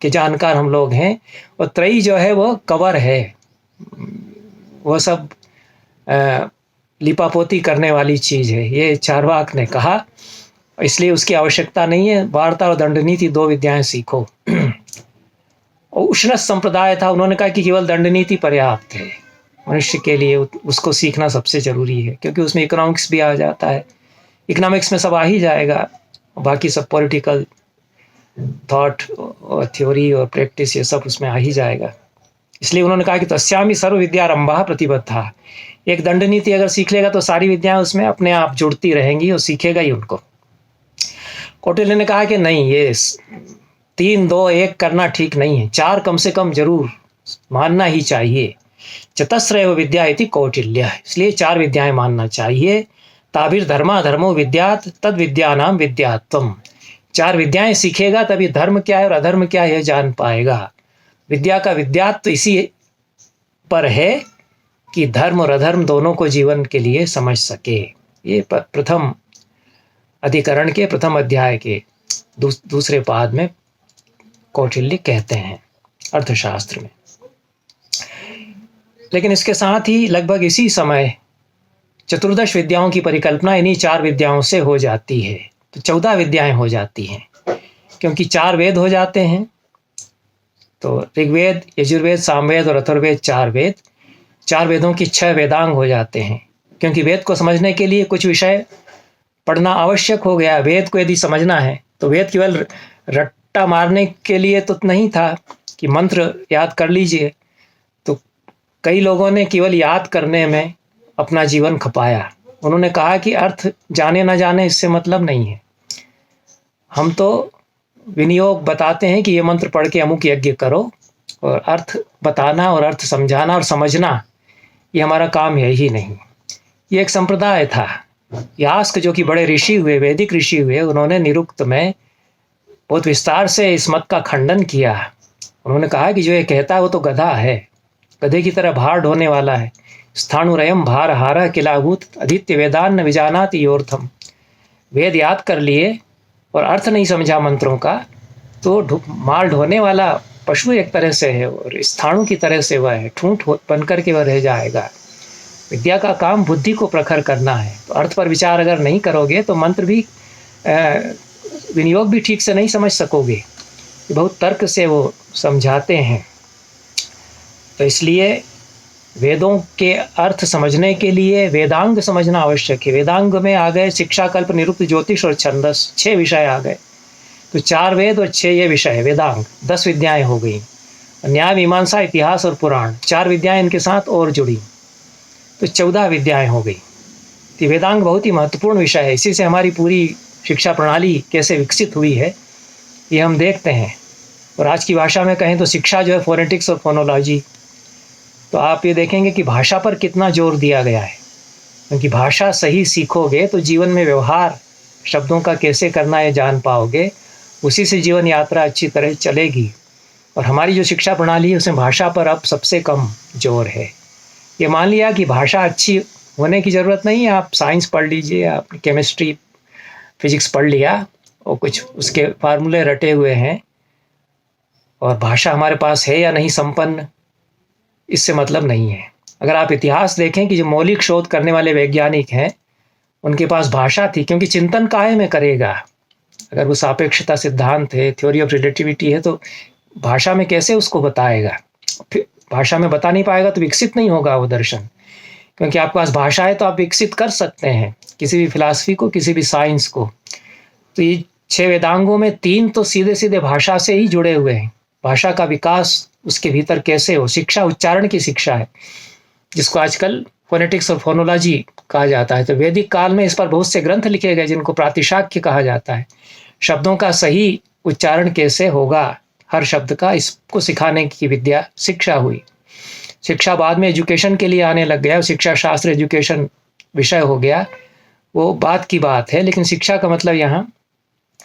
के जानकार हम लोग हैं, और त्रयी जो है वो कवर है, वो सब लिपापोती करने वाली चीज़ है, ये चार्वाक ने कहा। इसलिए उसकी आवश्यकता नहीं है। वार्ता और दंड नीति 2 विद्याएं सीखो। और उष्णस संप्रदाय था, उन्होंने कहा कि केवल दंड नीति पर्याप्त है मनुष्य के लिए, उसको सीखना सबसे ज़रूरी है, क्योंकि उसमें इकोनॉमिक्स भी आ जाता है। इकोनॉमिक्स में सब आ ही जाएगा, बाकी सब पॉलिटिकल थॉट और थ्योरी और प्रैक्टिस ये सब उसमें आ ही जाएगा। इसलिए उन्होंने कहा कि तस्यामि सर्व विद्यारंभः प्रतिबद्धः। एक दंड नीति अगर सीख लेगा तो सारी विद्याएं उसमें अपने आप जुड़ती रहेंगी और सीखेगा ही उनको। कौटिल्य ने कहा कि नहीं, ये 3, 2, 1 करना ठीक नहीं है, 4 कम से कम जरूर मानना ही चाहिए। चतस्रैव विद्या इति कौटिल्य, इसलिए 4 विद्याएं मानना चाहिए। ताभिर धर्मा धर्मो विद्यात् तद विद्यानाम विद्यात्वम। 4 विद्याएं सीखेगा तभी धर्म क्या है और अधर्म क्या है जान पाएगा। विद्या का विद्यात्व तो इसी पर है कि धर्म और अधर्म दोनों को जीवन के लिए समझ सके। ये प्रथम अधिकरण के प्रथम अध्याय के दूसरे पाद में कौटिल्य कहते हैं अर्थशास्त्र में। लेकिन इसके साथ ही लगभग इसी समय चतुर्दश विद्याओं की परिकल्पना इन्हीं 4 विद्याओं से हो जाती है, तो 14 विद्याएं हो जाती हैं, क्योंकि 4 वेद हो जाते हैं। तो ऋग्वेद, यजुर्वेद, सामवेद और अथर्ववेद 4 वेद, 4 वेदों की 6 वेदांग हो जाते हैं, क्योंकि वेद को समझने के लिए कुछ विषय पढ़ना आवश्यक हो गया। वेद को यदि समझना है तो वेद केवल रट्टा मारने के लिए तो नहीं था कि मंत्र याद कर लीजिए, तो कई लोगों ने केवल याद करने में अपना जीवन खपाया। उन्होंने कहा कि अर्थ जाने ना जाने इससे मतलब नहीं है। हम तो विनियोग बताते हैं कि ये मंत्र पढ़ के अमुक यज्ञ करो, और अर्थ बताना और अर्थ समझाना और समझना ये हमारा काम है ही नहीं। ये एक संप्रदाय था। यास्क जो कि बड़े ऋषि हुए, वैदिक ऋषि हुए, उन्होंने निरुक्त में बहुत विस्तार से इस मत का खंडन किया। उन्होंने कहा कि जो ये कहता है वो तो गधा है, गधे की तरह भार ढोने वाला है। स्थाणुरयम भार हारा किलाभूत आदित्य वेदान न विजानाति योर्थम। वेद याद कर लिए और अर्थ नहीं समझा मंत्रों का, तो माल ढोने वाला पशु एक तरह से है, और स्थाणु की तरह से वह है, ठूंठ बन करके वह रह जाएगा। विद्या का काम बुद्धि को प्रखर करना है। तो अर्थ पर विचार अगर नहीं करोगे तो मंत्र भी विनियोग भी ठीक से नहीं समझ सकोगे। बहुत तर्क से वो समझाते हैं। तो इसलिए वेदों के अर्थ समझने के लिए वेदांग समझना आवश्यक है। वेदांग में आ गए शिक्षा, कल्प, निरुक्त, ज्योतिष और छंदस, 6 विषय आ गए। तो 4 वेद और 6 ये विषय वेदांग, 10 विद्याएं हो गई। न्याय, मीमांसा, इतिहास और पुराण, 4 विद्याएं इनके साथ और जुड़ी, तो 14 विद्याएं हो गई। तो वेदांग बहुत ही महत्वपूर्ण विषय है। इसी से हमारी पूरी शिक्षा प्रणाली कैसे विकसित हुई है ये हम देखते हैं। और आज की भाषा में कहें तो शिक्षा जो है फोनेटिक्स और फोनोलॉजी, तो आप ये देखेंगे कि भाषा पर कितना जोर दिया गया है। क्योंकि भाषा सही सीखोगे तो जीवन में व्यवहार शब्दों का कैसे करना है जान पाओगे, उसी से जीवन यात्रा अच्छी तरह चलेगी। और हमारी जो शिक्षा प्रणाली है उसमें भाषा पर अब सबसे कम जोर है। ये मान लिया कि भाषा अच्छी होने की ज़रूरत नहीं है, आप साइंस पढ़ लीजिए, आप केमिस्ट्री फिजिक्स पढ़ लिया और कुछ उसके फार्मूले रटे हुए हैं, और भाषा हमारे पास है या नहीं संपन्न इससे मतलब नहीं है। अगर आप इतिहास देखें कि जो मौलिक शोध करने वाले वैज्ञानिक हैं उनके पास भाषा थी, क्योंकि चिंतन काहे में करेगा। अगर वो सापेक्षता सिद्धांत है, थ्योरी ऑफ रिलेटिविटी है, तो भाषा में कैसे उसको बताएगा। फिर भाषा में बता नहीं पाएगा तो विकसित नहीं होगा वो दर्शन। क्योंकि आपके पास भाषा है तो आप विकसित कर सकते हैं किसी भी फिलॉसफी को, किसी भी साइंस को। तो ये 6 वेदांगों में 3 तो सीधे सीधे भाषा से ही जुड़े हुए हैं। भाषा का विकास उसके भीतर कैसे हो, शिक्षा उच्चारण की शिक्षा है, जिसको आजकल फोनेटिक्स और फोनोलॉजी कहा जाता है। तो वैदिक काल में इस पर बहुत से ग्रंथ लिखे गए जिनको प्रातिशाख्य कहा जाता है। शब्दों का सही उच्चारण कैसे होगा हर शब्द का, इसको सिखाने की विद्या शिक्षा हुई। शिक्षा बाद में एजुकेशन के लिए आने लग गया, शिक्षा शास्त्र एजुकेशन विषय हो गया, वो बात की बात है। लेकिन शिक्षा का मतलब यहाँ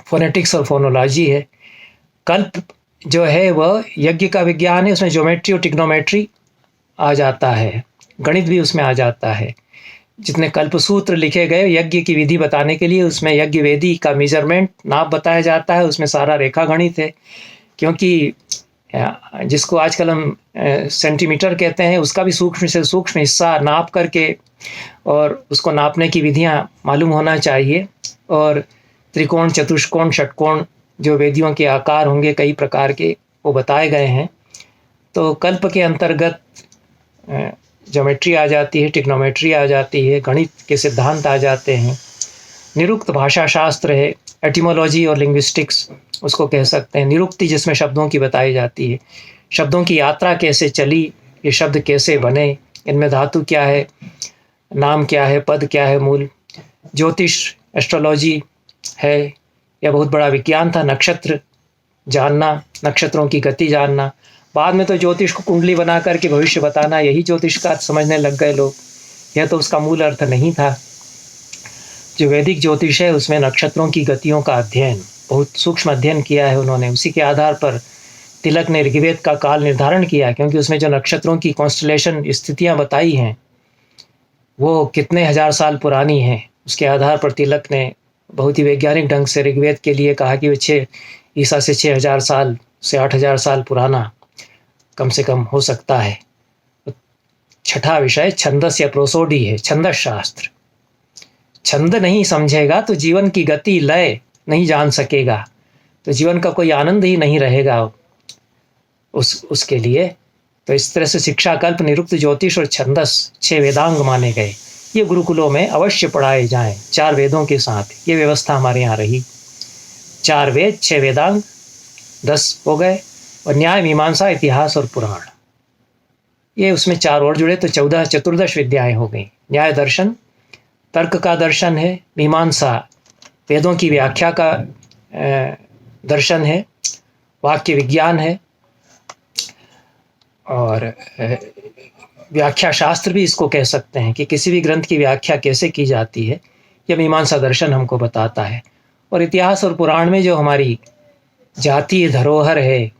फोनेटिक्स और फोनोलॉजी है। कल्प जो है वह यज्ञ का विज्ञान है, उसमें ज्योमेट्री और टिग्नोमेट्री आ जाता है, गणित भी उसमें आ जाता है। जितने कल्प सूत्र लिखे गए यज्ञ की विधि बताने के लिए, उसमें यज्ञ वेदी का मेजरमेंट नाप बताया जाता है, उसमें सारा रेखा गणित है। क्योंकि जिसको आजकल हम सेंटीमीटर कहते हैं, उसका भी सूक्ष्म से सूक्ष्म हिस्सा नाप करके और उसको नापने की विधियां मालूम होना चाहिए। और त्रिकोण, चतुष्कोण, षटकोण जो वेदियों के आकार होंगे कई प्रकार के, वो बताए गए हैं। तो कल्प के अंतर्गत ज्योमेट्री आ जाती है, टिग्नोमेट्री आ जाती है, गणित के सिद्धांत आ जाते हैं। निरुक्त भाषा शास्त्र है, एटिमोलॉजी और लिंग्विस्टिक्स उसको कह सकते हैं। निरुक्ति जिसमें शब्दों की बताई जाती है, शब्दों की यात्रा कैसे चली, ये शब्द कैसे बने, इनमें धातु क्या है, नाम क्या है, पद क्या है, मूल। ज्योतिष एस्ट्रोलॉजी है, यह बहुत बड़ा विज्ञान था। नक्षत्र जानना, नक्षत्रों की गति जानना। बाद में तो ज्योतिष को कुंडली बना करके भविष्य बताना, यही ज्योतिष का समझने लग गए लोग। यह तो उसका मूल अर्थ नहीं था। जो वैदिक ज्योतिष है उसमें नक्षत्रों की गतियों का अध्ययन, बहुत सूक्ष्म अध्ययन किया है उन्होंने। उसी के आधार पर तिलक ने ऋग्वेद का काल निर्धारण किया, क्योंकि उसमें जो नक्षत्रों की कॉन्स्टलेशन स्थितियां बताई हैं वो कितने हजार साल पुरानी हैं। उसके आधार पर तिलक ने बहुत ही वैज्ञानिक ढंग से ऋग्वेद के लिए कहा कि वो 6 ईसा से 6000 साल से 8000 साल पुराना कम से कम हो सकता है। छठा विषय छंदस या प्रोसोडी है, छंदस शास्त्र। छंद नहीं समझेगा तो जीवन की गति लय नहीं जान सकेगा, तो जीवन का कोई आनंद ही नहीं रहेगा उसके लिए। तो इस तरह से शिक्षा, कल्प, निरुक्त, ज्योतिष और छंदस 6 वेदांग माने गए। ये गुरुकुलों में अवश्य पढ़ाए जाएं 4 वेदों के साथ। ये व्यवस्था हमारे यहाँ रही। 4 वेद, 6 वेदांग, 10 हो गए, और न्याय, मीमांसा, इतिहास और पुराण। ये उसमें 4 और जुड़े तो 14 चतुर्दश विद्याएं हो गई। न्याय दर्शन तर्क का दर्शन है, मीमांसा वेदों की व्याख्या का दर्शन है, वाक्य विज्ञान है, और व्याख्या शास्त्र भी इसको कह सकते हैं कि किसी भी ग्रंथ की व्याख्या कैसे की जाती है, यह मीमांसा दर्शन हमको बताता है। और इतिहास और पुराण में जो हमारी जातीय धरोहर है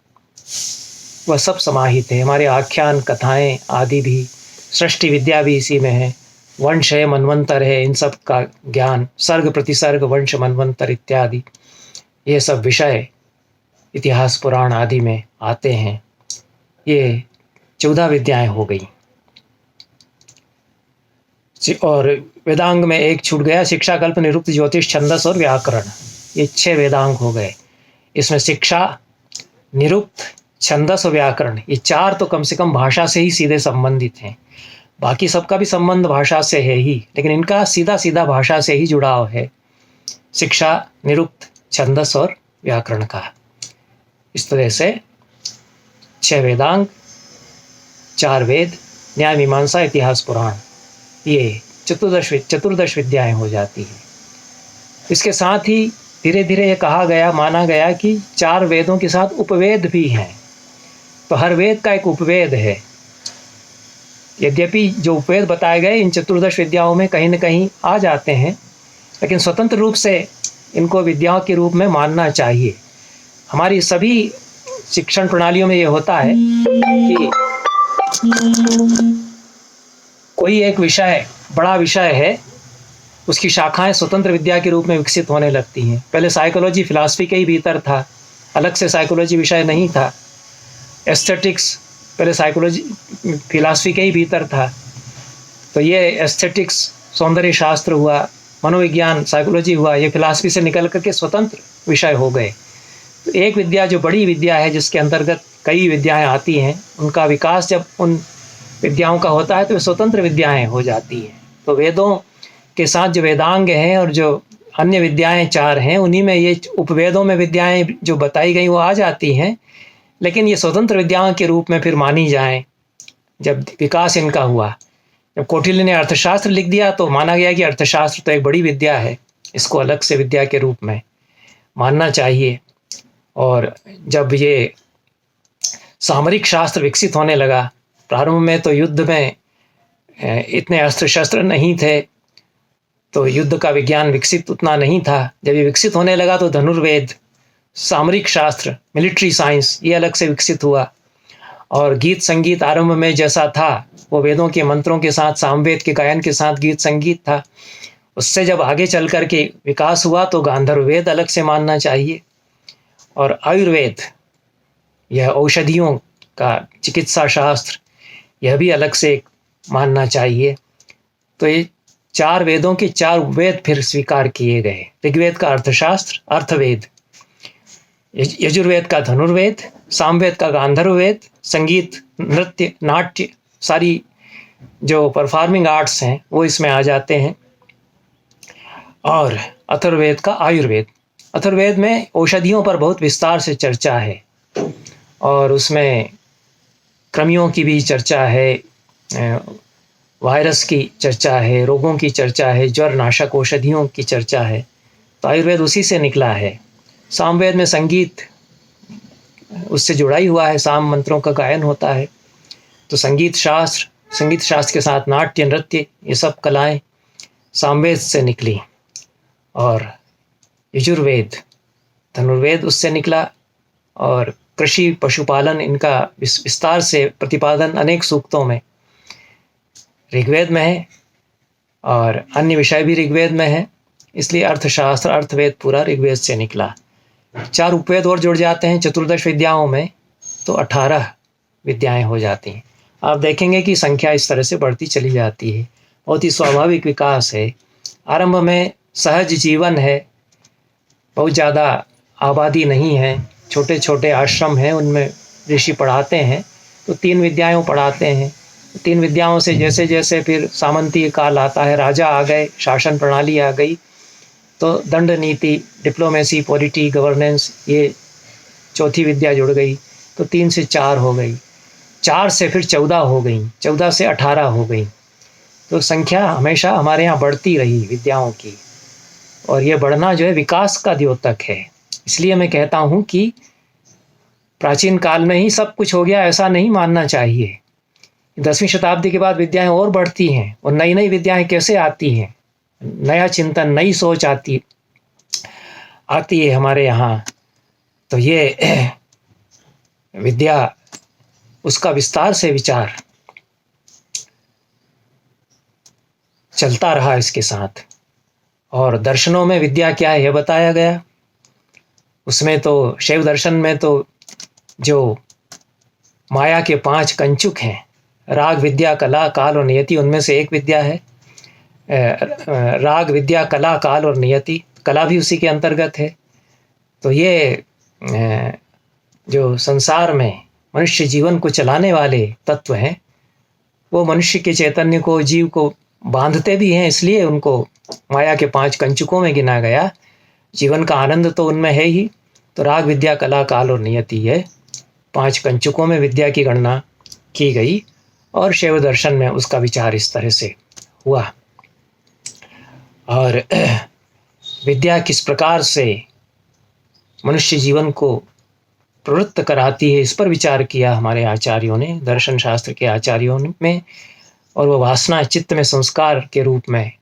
वह सब समाहित है। हमारे आख्यान, कथाएं आदि भी, सृष्टि विद्या भी इसी में है, वंश है, मनवंतर है, इन सब का ज्ञान, सर्ग प्रतिसर्ग, वंश, मनवंतर इत्यादि, ये सब विषय इतिहास पुराण आदि में आते हैं। ये 14 विद्याएं हो गई। और वेदांग में एक छूट गया, शिक्षा, कल्प, निरुक्त, ज्योतिष, छंदस और व्याकरण। ये 6 वेदांग हो गए। इसमें शिक्षा, निरुक्त, छंदस और व्याकरण, ये 4 तो कम से कम भाषा से ही सीधे संबंधित हैं। बाकी सबका भी संबंध भाषा से है ही, लेकिन इनका सीधा सीधा भाषा से ही जुड़ाव है, शिक्षा, निरुक्त, छंदस और व्याकरण का। इस तरह से 6 वेदांग, 4 वेद, न्याय, मीमांसा, इतिहास, पुराण, ये चतुर्दश विद्याएं हो जाती हैं। इसके साथ ही धीरे धीरे ये कहा गया, माना गया कि 4 वेदों के साथ उपवेद भी हैं, तो हर वेद का एक उपवेद है। यद्यपि जो उपवेद बताए गए इन चतुर्दश विद्याओं में कहीं न कहीं आ जाते हैं, लेकिन स्वतंत्र रूप से इनको विद्याओं के रूप में मानना चाहिए। हमारी सभी शिक्षण प्रणालियों में ये होता है कि कोई एक विषय, बड़ा विषय है, उसकी शाखाएं स्वतंत्र विद्या के रूप में विकसित होने लगती हैं। पहले साइकोलॉजी फिलॉसफी के ही भीतर था, अलग से साइकोलॉजी विषय नहीं था। एस्थेटिक्स पहले साइकोलॉजी फिलॉसफी के ही भीतर था, तो ये एस्थेटिक्स सौंदर्य शास्त्र हुआ, मनोविज्ञान साइकोलॉजी हुआ, ये फिलॉसफी से निकल करके स्वतंत्र विषय हो गए। तो एक विद्या जो बड़ी विद्या है, जिसके अंतर्गत कई विद्याएं आती हैं, उनका विकास जब उन विद्याओं का होता है तो वे स्वतंत्र विद्याएं हो जाती हैं। तो वेदों के साथ जो वेदांग हैं और जो अन्य विद्याएं 4 हैं, उन्हीं में ये उपवेदों में विद्याएं जो बताई गई वो आ जाती हैं, लेकिन ये स्वतंत्र विद्याओं के रूप में फिर मानी जाएं। जब विकास इनका हुआ, जब कौटिल्य ने अर्थशास्त्र लिख दिया तो माना गया कि अर्थशास्त्र तो एक बड़ी विद्या है, इसको अलग से विद्या के रूप में मानना चाहिए। और जब ये सामरिक शास्त्र विकसित होने लगा, प्रारंभ में तो युद्ध में इतने अस्त्र शस्त्र नहीं थे, तो युद्ध का विज्ञान विकसित उतना नहीं था। जब ये विकसित होने लगा तो धनुर्वेद, सामरिक शास्त्र, मिलिट्री साइंस, ये अलग से विकसित हुआ। और गीत संगीत आरंभ में जैसा था वो वेदों के मंत्रों के साथ, सामवेद के गायन के साथ गीत संगीत था। उससे जब आगे चल कर के विकास हुआ तो गांधर्व वेद अलग से मानना चाहिए। और आयुर्वेद, यह औषधियों का चिकित्सा शास्त्र, यह भी अलग से मानना चाहिए। तो ये 4 वेदों के 4 उपवेद फिर स्वीकार किए गए। ऋग्वेद का अर्थशास्त्र, अर्थवेद, यजुर्वेद का धनुर्वेद, सामवेद का गांधर्व वेद, संगीत, नृत्य, नाट्य, सारी जो परफॉर्मिंग आर्ट्स हैं वो इसमें आ जाते हैं। और अथर्ववेद का आयुर्वेद। अथर्ववेद में औषधियों पर बहुत विस्तार से चर्चा है, और उसमें कृमियों की भी चर्चा है, वायरस की चर्चा है, रोगों की चर्चा है, ज्वर नाशक औषधियों की चर्चा है। तो आयुर्वेद उसी से निकला है। सामवेद में संगीत उससे जुड़ा ही हुआ है, साम मंत्रों का गायन होता है। तो संगीत शास्त्र के साथ नाट्य, नृत्य, ये सब कलाएं सामवेद से निकली। और यजुर्वेद, धनुर्वेद उससे निकला। और कृषि, पशुपालन, इनका विस्तार से प्रतिपादन अनेक सूक्तों में ऋग्वेद में है, और अन्य विषय भी ऋग्वेद में है। इसलिए अर्थशास्त्र, अर्थवेद पूरा ऋग्वेद से निकला। 4 उपवेद और जुड़ जाते हैं चतुर्दश विद्याओं में, तो 18 विद्याएं हो जाती हैं। आप देखेंगे कि संख्या इस तरह से बढ़ती चली जाती है। बहुत ही स्वाभाविक विकास है। आरंभ में सहज जीवन है, बहुत ज़्यादा आबादी नहीं है, छोटे छोटे आश्रम हैं, उनमें ऋषि पढ़ाते हैं, तो 3 विद्याएं पढ़ाते हैं। 3 विद्याओं से जैसे जैसे फिर सामंतीय काल आता है, राजा आ गए, शासन प्रणाली आ गई, तो दंड नीति, डिप्लोमेसी, पॉलिटी, गवर्नेंस, ये 4थी विद्या जुड़ गई, तो 3 से 4 हो गई। 4 से फिर 14 हो गई, 14 से 18 हो गई। तो संख्या हमेशा हमारे यहाँ बढ़ती रही विद्याओं की, और ये बढ़ना जो है विकास का द्योतक है। इसलिए मैं कहता हूँ कि प्राचीन काल में ही सब कुछ हो गया ऐसा नहीं मानना चाहिए। 10वीं शताब्दी के बाद विद्याएं और बढ़ती हैं, और नई नई विद्याएं कैसे आती हैं, नया चिंतन, नई सोच आती है हमारे यहाँ। तो ये विद्या, उसका विस्तार से विचार चलता रहा इसके साथ। और दर्शनों में विद्या क्या है यह बताया गया। उसमें तो शैव दर्शन में तो जो माया के 5 कंचुक हैं, राग, विद्या, कला, काल और नियति, उनमें से एक विद्या है राग, विद्या, कला, काल और नियति। कला भी उसी के अंतर्गत है। तो ये जो संसार में मनुष्य जीवन को चलाने वाले तत्व हैं, वो मनुष्य के चैतन्य को, जीव को बांधते भी हैं, इसलिए उनको माया के 5 कंचुकों में गिना गया। जीवन का आनंद तो उनमें है ही। तो राग, विद्या, कला, काल और नियति, ये 5 कंचुकों में विद्या की गणना की गई, और शैव दर्शन में उसका विचार इस तरह से हुआ। और विद्या किस प्रकार से मनुष्य जीवन को प्रवृत्त कराती है, इस पर विचार किया हमारे आचार्यों ने, दर्शन शास्त्र के आचार्यों में। और वह वासना चित्त में संस्कार के रूप में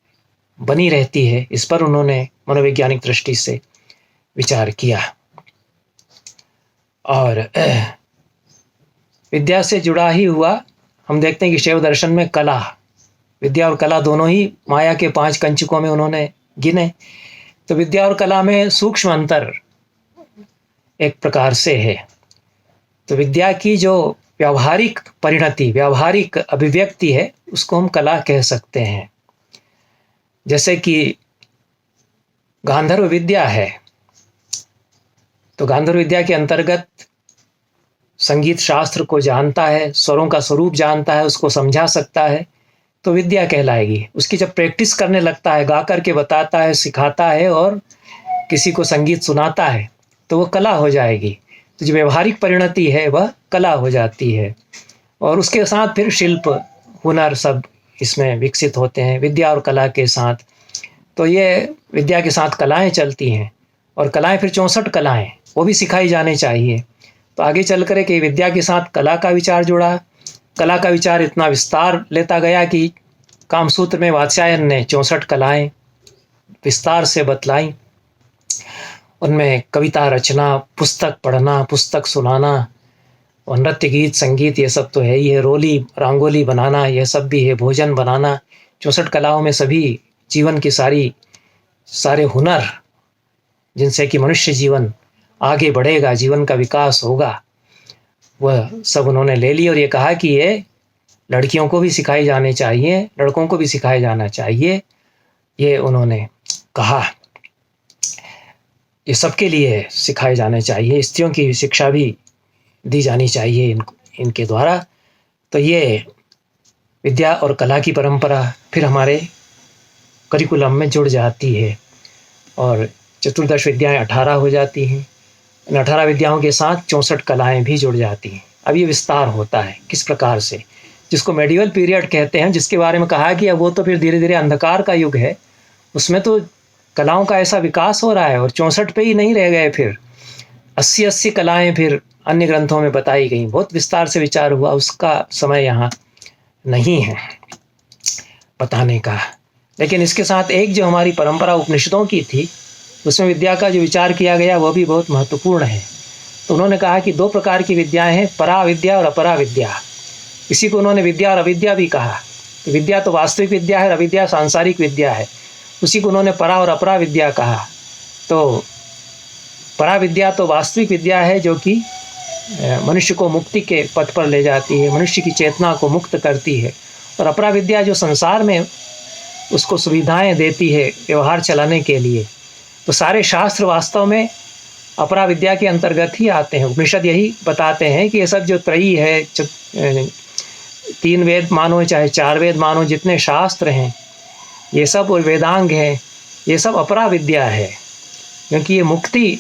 बनी रहती है, इस पर उन्होंने मनोवैज्ञानिक दृष्टि से विचार किया। और विद्या से जुड़ा ही हुआ हम देखते हैं कि शैव दर्शन में कला, विद्या और कला दोनों ही माया के 5 कंचुकों में उन्होंने गिने। तो विद्या और कला में सूक्ष्म अंतर एक प्रकार से है। तो विद्या की जो व्यावहारिक परिणति, व्यावहारिक अभिव्यक्ति है, उसको हम कला कह सकते हैं। जैसे कि गांधर्व विद्या है, तो गांधर्व विद्या के अंतर्गत संगीत शास्त्र को जानता है, स्वरों का स्वरूप जानता है, उसको समझा सकता है, तो विद्या कहलाएगी। उसकी जब प्रैक्टिस करने लगता है, गा कर के बताता है, सिखाता है और किसी को संगीत सुनाता है, तो वो कला हो जाएगी। तो जो व्यवहारिक परिणति है वह कला हो जाती है। और उसके साथ फिर शिल्प, हुनर सब इसमें विकसित होते हैं विद्या और कला के साथ। तो ये विद्या के साथ कलाएं चलती हैं, और कलाएं फिर 64 कलाएं, वो भी सिखाई जानी चाहिए। तो आगे चल कर कि विद्या के साथ कला का विचार जुड़ा। कला का विचार इतना विस्तार लेता गया कि कामसूत्र में वात्स्यायन ने 64 कलाएं विस्तार से बतलाई। उनमें कविता रचना, पुस्तक पढ़ना, पुस्तक सुनाना, और नृत्य, गीत, संगीत, ये सब तो है ही है। रोली, रंगोली बनाना, यह सब भी है। भोजन बनाना, 64 कलाओं में सभी जीवन की सारे हुनर जिनसे कि मनुष्य जीवन आगे बढ़ेगा, जीवन का विकास होगा, वह सब उन्होंने ले ली। और ये कहा कि ये लड़कियों को भी सिखाई जाने चाहिए, लड़कों को भी सिखाया जाना चाहिए, ये उन्होंने कहा। ये सबके लिए सिखाए जाने चाहिए, स्त्रियों की शिक्षा भी दी जानी चाहिए इनके द्वारा। तो ये विद्या और कला की परंपरा फिर हमारे करिकुलम में जुड़ जाती है, और चतुर्दश विद्याएं 18 हो जाती हैं। इन 18 विद्याओं के साथ 64 कलाएं भी जुड़ जाती हैं। अब ये विस्तार होता है किस प्रकार से, जिसको मेडिवल पीरियड कहते हैं, जिसके बारे में कहा कि अब वो तो फिर धीरे धीरे अंधकार का युग है, उसमें तो कलाओं का ऐसा विकास हो रहा है। और 64 पे ही नहीं रह गए, फिर 80 कलाएं फिर अन्य ग्रंथों में बताई गई, बहुत विस्तार से विचार हुआ। उसका समय यहाँ नहीं है बताने का। लेकिन इसके साथ एक जो हमारी परंपरा उपनिषदों की थी, उसमें विद्या का जो विचार किया गया वह भी बहुत महत्वपूर्ण है। तो उन्होंने कहा कि 2 प्रकार की विद्याएं हैं, परा विद्या और अपरा विद्या। इसी को उन्होंने विद्या और अविद्या भी कहा। तो विद्या तो वास्तविक विद्या है, अविद्या सांसारिक विद्या है। उसी को उन्होंने परा और अपरा विद्या कहा। तो परा विद्या तो वास्तविक विद्या है, जो कि मनुष्य को मुक्ति के पथ पर ले जाती है, मनुष्य की चेतना को मुक्त करती है। और अपरा विद्या जो संसार में उसको सुविधाएं देती है व्यवहार चलाने के लिए। तो सारे शास्त्र वास्तव में अपरा विद्या के अंतर्गत ही आते हैं। उपनिषद यही बताते हैं कि ये सब जो त्रयी है, 3 वेद मानो चाहे 4 वेद मानो, जितने शास्त्र हैं ये सब, और वेदांग हैं, ये सब अपरा विद्या है। क्योंकि ये मुक्ति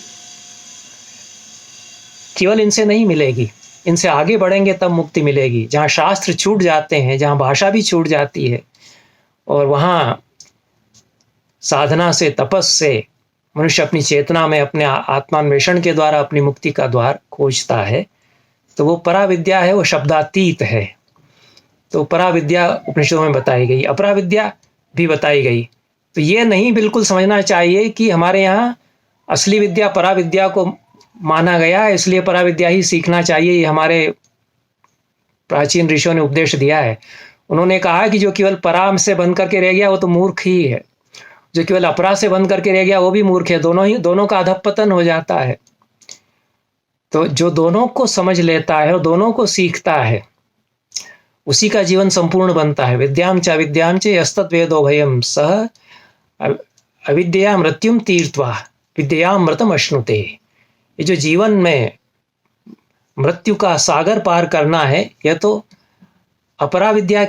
केवल इनसे नहीं मिलेगी, इनसे आगे बढ़ेंगे तब मुक्ति मिलेगी। जहाँ शास्त्र छूट जाते हैं, जहाँ भाषा भी छूट जाती है, और वहाँ साधना से, तपस से मनुष्य अपनी चेतना में अपने आत्मान्वेषण के द्वारा अपनी मुक्ति का द्वार खोजता है, तो वो पराविद्या है, वो शब्दातीत है। तो पराविद्या उपनिषदों में बताई गई, अपराविद्या भी बताई गई। तो ये नहीं बिल्कुल समझना चाहिए कि हमारे यहाँ असली विद्या पराविद्या को माना गया है, इसलिए पराविद्या ही सीखना चाहिए। ये हमारे प्राचीन ऋषियों ने उपदेश दिया है। उन्होंने कहा कि जो केवल परा से बंध करके रह गया वो तो मूर्ख ही है, जो केवल अपरा से बंध करके रह गया वो भी मूर्ख है। दोनों का अधःपतन हो जाता है। तो जो दोनों को समझ लेता है और दोनों को सीखता है, उसी का जीवन संपूर्ण बनता है। विद्याम च अविद्याम च यस्तत् वेदो भयम सह अविद्या मृत्युम तीर्थवा विद्यामृतम अश्नुते। ये जो जीवन में मृत्यु का सागर पार करना है, यह तो अपराविद्या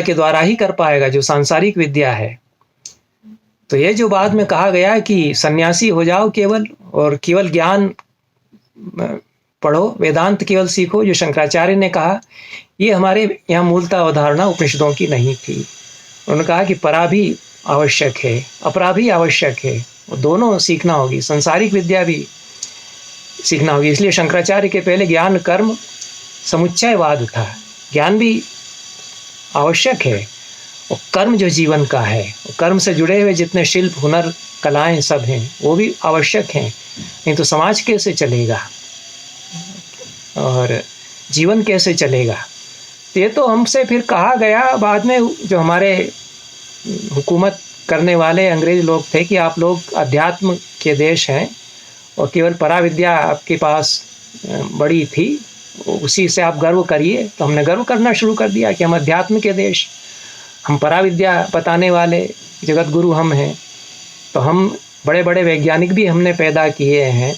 के द्वारा ही कर पाएगा, जो सांसारिक विद्या है। तो ये जो बाद में कहा गया कि सन्यासी हो जाओ केवल, और केवल ज्ञान पढ़ो, वेदांत केवल सीखो, जो शंकराचार्य ने कहा, ये हमारे यहाँ मूलतः अवधारणा उपनिषदों की नहीं थी। उन्होंने कहा कि परा भी आवश्यक है, अपरा भी आवश्यक है, वो दोनों सीखना होगी, संसारिक विद्या भी सीखना होगी। इसलिए शंकराचार्य के पहले ज्ञान कर्म समुच्चयवाद था। ज्ञान भी आवश्यक है, और कर्म जो जीवन का है, कर्म से जुड़े हुए जितने शिल्प, हुनर, कलाएं सब हैं, वो भी आवश्यक हैं। नहीं तो समाज कैसे चलेगा और जीवन कैसे चलेगा? तो ये तो हमसे फिर कहा गया बाद में, जो हमारे हुकूमत करने वाले अंग्रेज लोग थे, कि आप लोग अध्यात्म के देश हैं और केवल पराविद्या आपके पास बड़ी थी, उसी से आप गर्व करिए। तो हमने गर्व करना शुरू कर दिया कि हम अध्यात्म के देश, हम पराविद्या बताने वाले जगत गुरु हम हैं। तो हम बड़े बड़े वैज्ञानिक भी हमने पैदा किए हैं,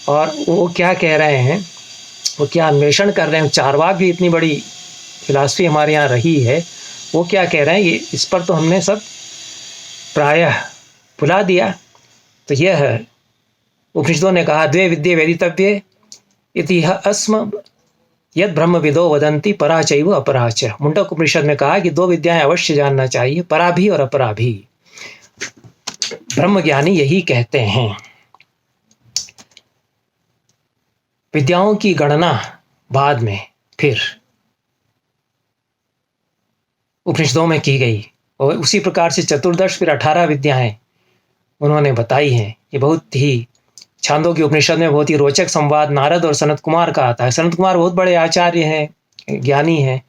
और वो क्या कह रहे हैं, वो क्या अन्वेषण कर रहे हैं। चारवाक भी इतनी बड़ी फिलॉसफी हमारे यहाँ रही है, वो क्या कह रहे हैं, ये इस पर तो हमने सब प्रायः भुला दिया। तो यह उपनिषदों ने कहा, द्वे विद्ये वेदितव्ये इति अस्म यद ब्रह्म विदो वदंती परा चैव अपरा च। मुंडक उपनिषद में कहा कि दो विद्याएं अवश्य जानना चाहिए, परा भी और अपरा भी। ब्रह्मज्ञानी यही कहते हैं। विद्याओं की गणना बाद में फिर उपनिषदों में की गई, और उसी प्रकार से चतुर्दश फिर 18 विद्याएं उन्होंने बताई हैं। ये बहुत ही छांदोग्य उपनिषद में बहुत ही रोचक संवाद नारद और सनत कुमार का आता है। सनत कुमार बहुत बड़े आचार्य हैं, ज्ञानी हैं।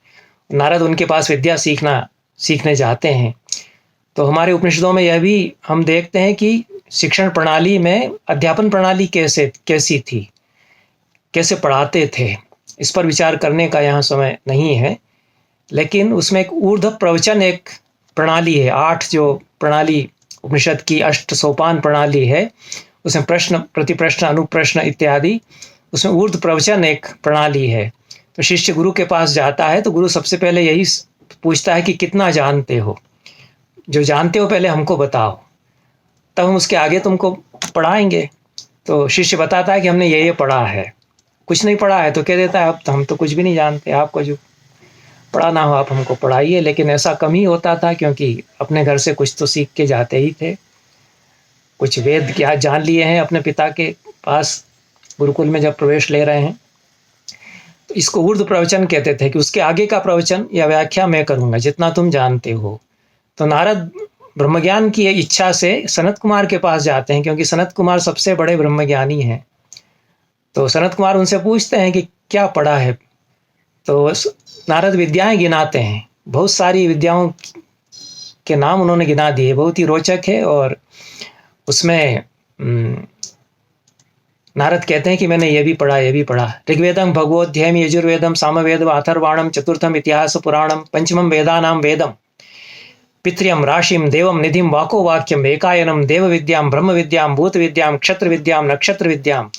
नारद उनके पास विद्या सीखने जाते हैं। तो हमारे उपनिषदों में यह भी हम देखते हैं कि शिक्षण प्रणाली में अध्यापन प्रणाली कैसी थी, कैसे पढ़ाते थे। इस पर विचार करने का यहाँ समय नहीं है, लेकिन उसमें एक ऊर्ध्व प्रवचन एक प्रणाली है। 8 जो प्रणाली उपनिषद की 8 सोपान प्रणाली है, उसमें प्रश्न, प्रतिप्रश्न, अनुप्रश्न इत्यादि, उसमें ऊर्ध्व प्रवचन एक प्रणाली है। तो शिष्य गुरु के पास जाता है तो गुरु सबसे पहले यही पूछता है कि कितना जानते हो, जो जानते हो पहले हमको बताओ, तब हम उसके आगे तुमको पढ़ाएंगे। तो शिष्य बताता है कि हमने ये पढ़ा है। कुछ नहीं पढ़ा है तो कह देता है अब तो हम तो कुछ भी नहीं जानते, आपको जो पढ़ा ना हो आप हमको पढ़ाइए। लेकिन ऐसा कम ही होता था, क्योंकि अपने घर से कुछ तो सीख के जाते ही थे। कुछ वेद क्या जान लिए हैं अपने पिता के पास, गुरुकुल में जब प्रवेश ले रहे हैं। तो इसको ऊर्ध्व प्रवचन कहते थे, कि उसके आगे का प्रवचन या व्याख्या मैं करूँगा जितना तुम जानते हो। तो नारद ब्रह्मज्ञान की इच्छा से सनत कुमार के पास जाते हैं, क्योंकि सनत कुमार सबसे बड़े ब्रह्मज्ञानी हैं। तो सनत कुमार उनसे पूछते हैं कि क्या पढ़ा है। तो नारद विद्याएं गिनाते हैं, बहुत सारी विद्याओं के नाम उन्होंने गिना दिए, बहुत ही रोचक है। और उसमें नारद कहते हैं कि मैंने ये भी पढ़ा। ऋग्वेदम, भगवोध्यायम, यजुर्वेदम, सामवेदम, अथर्वाणम, चतुर्थम इतिहास पुराणम, पंचमम वेदानाम वेदम, पितृयम, राशिम, देवम, निधिम, वाको वाक्यम, एकायनम, देव विद्याम, ब्रह्म विद्याम, भूत विद्याम, क्षत्र विद्याम, नक्षत्र विद्याम,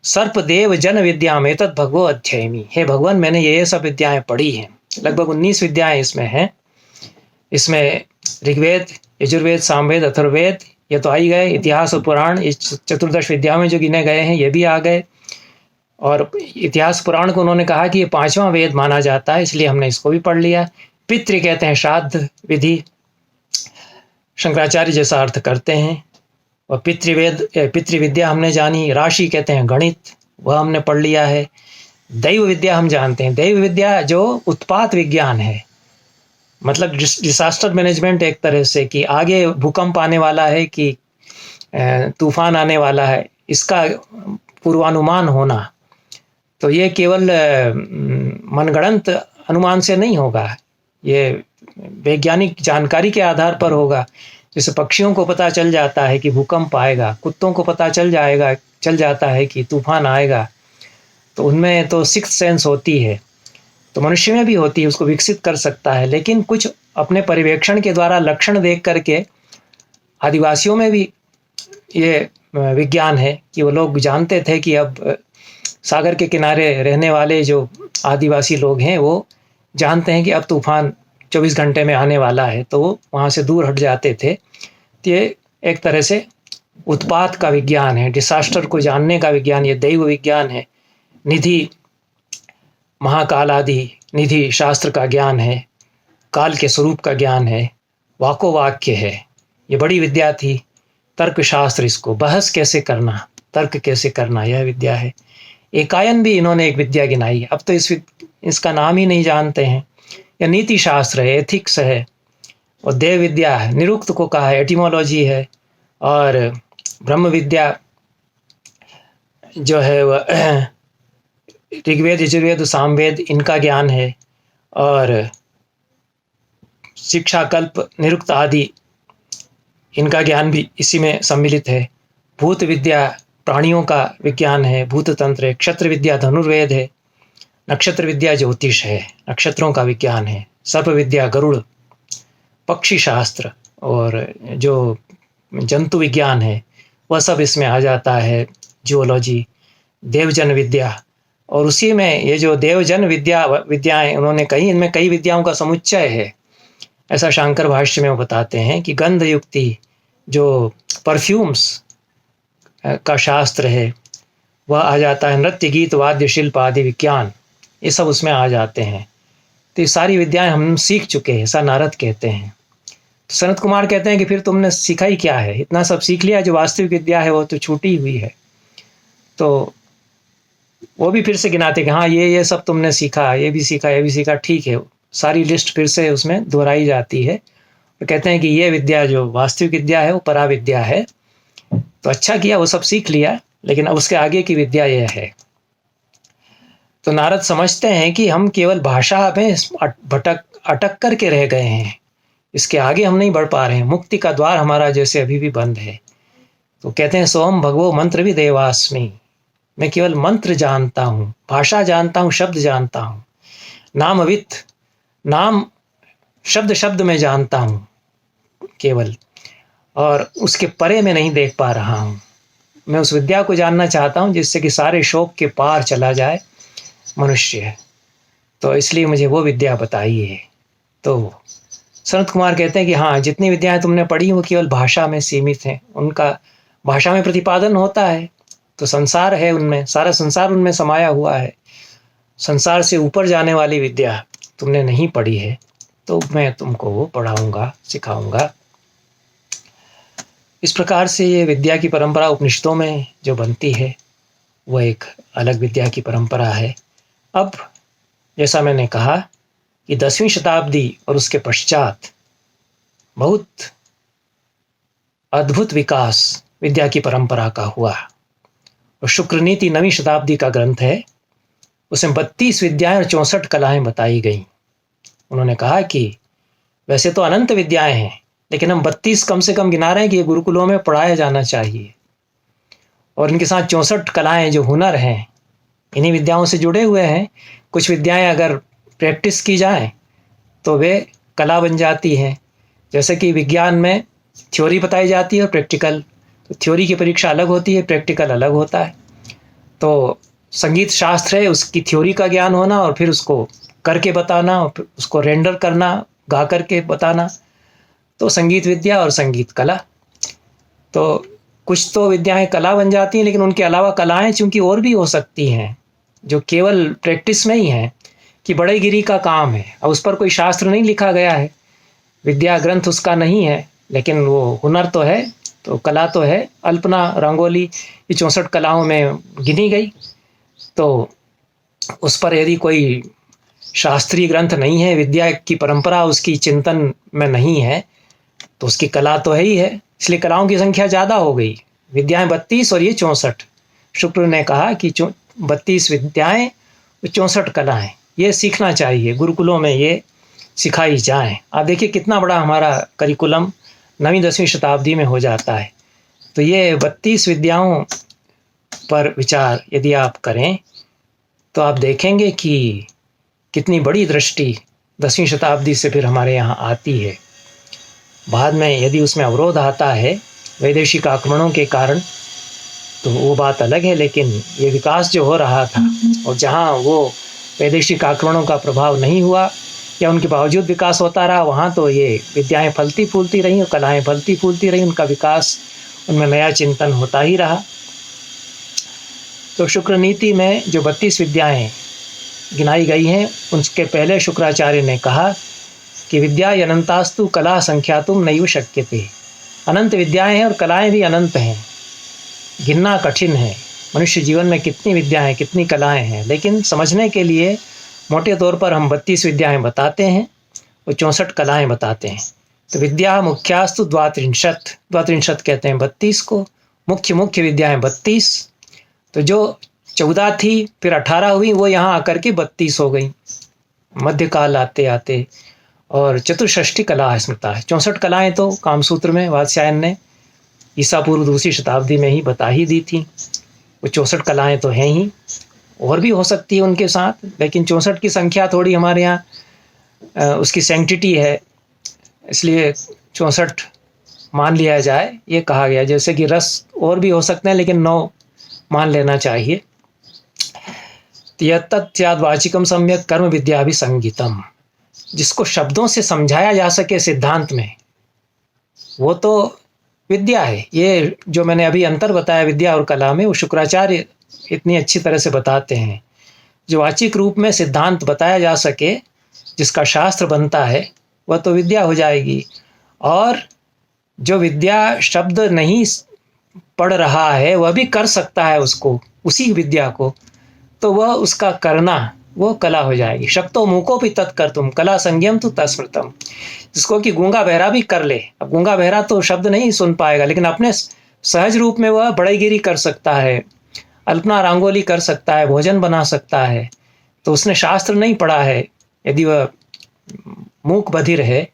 सर्प देव जन विद्याम, एतत् भगवो अध्यायमी। हे भगवान, मैंने ये सब विद्याएं पढ़ी हैं। लगभग 19 विद्याएं इसमें हैं। इसमें ऋग्वेद, यजुर्वेद, सामवेद, अथर्ववेद ये तो आ ही गए। इतिहास और पुराण इस चतुर्दश विद्याओं में जो गिने गए हैं ये भी आ गए। और इतिहास पुराण को उन्होंने कहा कि ये 5वां वेद माना जाता है, इसलिए हमने इसको भी पढ़ लिया। पितृ कहते हैं श्राद्ध विधि, शंकराचार्य जैसा अर्थ करते हैं। और पितृविद्या हमने जानी। राशि कहते हैं गणित, वह हमने पढ़ लिया है। दैव विद्या हम जानते हैं। दैव विद्या जो उत्पात विज्ञान है, मतलब डिसास्टर मैनेजमेंट एक तरह से, कि आगे भूकंप आने वाला है कि तूफान आने वाला है, इसका पूर्वानुमान होना। तो ये केवल मनगढ़ंत अनुमान से नहीं होगा, ये वैज्ञानिक जानकारी के आधार पर होगा। जैसे पक्षियों को पता चल जाता है कि भूकंप आएगा, कुत्तों को पता चल जाता है कि तूफान आएगा, तो उनमें तो सिक्स्थ सेंस होती है। तो मनुष्य में भी होती है, उसको विकसित कर सकता है। लेकिन कुछ अपने पर्यवेक्षण के द्वारा लक्षण देख करके आदिवासियों में भी ये विज्ञान है कि वो लोग जानते थे कि अब सागर के किनारे रहने वाले जो आदिवासी लोग हैं वो जानते हैं कि अब तूफान 24 घंटे में आने वाला है, तो वो वहाँ से दूर हट जाते थे। तो ये एक तरह से उत्पात का विज्ञान है, डिसास्टर को जानने का विज्ञान, ये दैव विज्ञान है। निधि, महाकाल आदि निधि शास्त्र का ज्ञान है, काल के स्वरूप का ज्ञान है, वाको वाक्य है, ये बड़ी विद्या थी। तर्कशास्त्र, इसको बहस कैसे करना, तर्क कैसे करना, यह विद्या है। एकायन भी इन्होंने एक विद्या गिनाई है, अब तो इसका नाम ही नहीं जानते हैं। या नीति शास्त्र है, एथिक्स है। और देव विद्या है, निरुक्त को कहा है, एटिमोलॉजी है। और ब्रह्म विद्या जो है वह ऋग्वेद, यजुर्वेद, सामवेद, इनका ज्ञान है। और शिक्षा, कल्प, निरुक्त आदि, इनका ज्ञान भी इसी में सम्मिलित है। भूत विद्या प्राणियों का विज्ञान है, भूत तंत्र है। क्षत्र विद्या धनुर्वेद है। नक्षत्र विद्या ज्योतिष है, नक्षत्रों का विज्ञान है। सर्प विद्या गरुड़, पक्षी शास्त्र और जो जंतु विज्ञान है वह सब इसमें आ जाता है। जियोलॉजी, देवजन विद्या, और उसी में ये जो देवजन विद्याएं उन्होंने कही, इनमें कई विद्याओं का समुच्चय है, ऐसा शांकर भाष्य में वो बताते हैं। कि गंध युक्ति, जो परफ्यूम्स का शास्त्र है, वह आ जाता है। नृत्य, गीत, वाद्य, शिल्प आदि विज्ञान, ये सब उसमें आ जाते हैं। तो ये सारी विद्याएं हम सीख चुके हैं, ऐसा नारद कहते हैं। तो सनत कुमार कहते हैं कि फिर तुमने सीखा ही क्या है, इतना सब सीख लिया, जो वास्तविक विद्या है वो तो छूटी हुई है। तो वो भी फिर से गिनाते कि हाँ ये सब तुमने सीखा, ये भी सीखा, ये भी सीखा, ठीक है। सारी लिस्ट फिर से उसमें दोहराई जाती है। तो कहते हैं कि ये विद्या जो वास्तविक विद्या है वो परा विद्या है। तो अच्छा किया, वो सब सीख लिया, लेकिन अब उसके आगे की विद्या यह है। तो नारद समझते हैं कि हम केवल भाषा में अटक करके रह गए हैं, इसके आगे हम नहीं बढ़ पा रहे हैं। मुक्ति का द्वार हमारा जैसे अभी भी बंद है। तो कहते हैं सोम भगवो मंत्र भी देवास्मि, मैं केवल मंत्र जानता हूँ, भाषा जानता हूँ, शब्द जानता हूँ। नामवित्, नाम शब्द शब्द में जानता हूँ केवल, और उसके परे में नहीं देख पा रहा हूँ। मैं उस विद्या को जानना चाहता हूँ जिससे कि सारे शोक के पार चला जाए मनुष्य। तो इसलिए मुझे वो विद्या बताई है। तो सनत कुमार कहते हैं कि हाँ, जितनी विद्याएं तुमने पढ़ी वो केवल भाषा में सीमित हैं, उनका भाषा में प्रतिपादन होता है। तो संसार है उनमें, सारा संसार उनमें समाया हुआ है। संसार से ऊपर जाने वाली विद्या तुमने नहीं पढ़ी है, तो मैं तुमको वो पढ़ाऊँगा, सिखाऊँगा। इस प्रकार से ये विद्या की परंपरा उपनिषदों में जो बनती है वह एक अलग विद्या की परंपरा है। अब जैसा मैंने कहा कि 10वीं शताब्दी और उसके पश्चात बहुत अद्भुत विकास विद्या की परंपरा का हुआ। और शुक्र नीति 9वीं शताब्दी का ग्रंथ है, उसमें 32 विद्याएं और 64 कलाएं बताई गई। उन्होंने कहा कि वैसे तो अनंत विद्याएं हैं, लेकिन हम 32 कम से कम गिना रहे हैं कि ये गुरुकुलों में पढ़ाया जाना चाहिए। और इनके साथ 64 कलाएं, जो हुनर हैं, इन्हीं विद्याओं से जुड़े हुए हैं। कुछ विद्याएं अगर प्रैक्टिस की जाए तो वे कला बन जाती हैं। जैसे कि विज्ञान में थ्योरी बताई जाती है और प्रैक्टिकल। तो थ्योरी की परीक्षा अलग होती है, प्रैक्टिकल अलग होता है। तो संगीत शास्त्र है, उसकी थ्योरी का ज्ञान होना और फिर उसको करके बताना और उसको रेंडर करना, गा करके बताना। तो संगीत विद्या और संगीत कला। तो कुछ तो विद्याएं कला बन जाती हैं, लेकिन उनके अलावा कलाएं चूंकि और भी हो सकती हैं, जो केवल प्रैक्टिस में ही है कि बड़ेगिरी का काम है। अब उस पर कोई शास्त्र नहीं लिखा गया है, विद्या ग्रंथ उसका नहीं है, लेकिन वो हुनर तो है, तो कला तो है। अल्पना, रंगोली ये 64 कलाओं में गिनी गई। तो उस पर यदि कोई शास्त्रीय ग्रंथ नहीं है, विद्या की परंपरा उसकी चिंतन में नहीं है, तो उसकी कला तो है ही है। इसलिए कलाओं की संख्या ज़्यादा हो गई, विद्याएं 32 और ये 64। शुक्र ने कहा कि 32 विद्याएं, 64 कलाएं, ये सीखना चाहिए, गुरुकुलों में ये सिखाई जाएं। आप देखिए कितना बड़ा हमारा करिकुलम 9वीं 10वीं शताब्दी में हो जाता है। तो ये 32 विद्याओं पर विचार यदि आप करें तो आप देखेंगे कि कितनी बड़ी दृष्टि 10वीं शताब्दी से फिर हमारे यहाँ आती है। बाद में यदि उसमें अवरोध आता है वैदेशिक आक्रमणों के कारण, तो वो बात अलग है, लेकिन ये विकास जो हो रहा था और जहाँ वो वैदेशिक आक्रमणों का प्रभाव नहीं हुआ या उनके बावजूद विकास होता रहा, वहाँ तो ये विद्याएं फलती फूलती रहीं और कलाएं फलती फूलती रहीं, उनका विकास, उनमें नया चिंतन होता ही रहा। तो शुक्र नीति में जो 32 विद्याएं गिनाई गई हैं, उसके पहले शुक्राचार्य ने कहा कि विद्या अनंतास्तु कला संख्यातुम नैव शक्यते। अनंत विद्याएं हैं और कलाएं भी अनंत हैं, गिनना कठिन है। मनुष्य जीवन में कितनी विद्याएं, कितनी कलाएं हैं, लेकिन समझने के लिए मोटे तौर पर हम 32 विद्याएं बताते हैं और 64 कलाएं बताते हैं। तो विद्या मुख्यास्तु द्वात्रिंशत्, द्वात्रिंशत् कहते हैं 32 को, मुख्य विद्याएं 32। तो जो 14 थी फिर 18 हुई, वो यहाँ आकर के 32 हो गई मध्यकाल आते आते। और चतुष्षष्ठी कला स्मृता है, 64 कलाएं तो कामसूत्र में वात्स्यायन ने ईसा पूर्व 2री शताब्दी में ही बता ही दी थी। वो 64 कलाएं तो हैं ही, और भी हो सकती है उनके साथ, लेकिन 64 की संख्या थोड़ी हमारे यहाँ उसकी सैंक्टिटी है, इसलिए 64 मान लिया जाए, ये कहा गया। जैसे कि रस और भी हो सकते हैं, लेकिन 9 मान लेना चाहिए। तत्त्याद्वाचिकम सम्यक कर्म विद्या भी संगीतम, जिसको शब्दों से समझाया जा सके सिद्धांत में, वो तो विद्या है। ये जो मैंने अभी अंतर बताया विद्या और कला में, वो शुक्राचार्य इतनी अच्छी तरह से बताते हैं। जो वाचिक रूप में सिद्धांत बताया जा सके, जिसका शास्त्र बनता है, वह तो विद्या हो जाएगी। और जो विद्या शब्द नहीं पढ़ रहा है, वह भी कर सकता है उसको, उसी विद्या को, तो वह उसका करना वो कला हो जाएगी। शक्तो मुको भी तत्कर्तुम कला संज्ञम तो तस्मृतम, जिसको कि गूंगा बहरा भी कर ले। अब गूंगा बहरा तो शब्द नहीं सुन पाएगा, लेकिन अपने सहज रूप में वह बड़ेगिरी कर सकता है, अल्पना रंगोली कर सकता है, भोजन बना सकता है। तो उसने शास्त्र नहीं पढ़ा है। यदि वह मूक बधिर है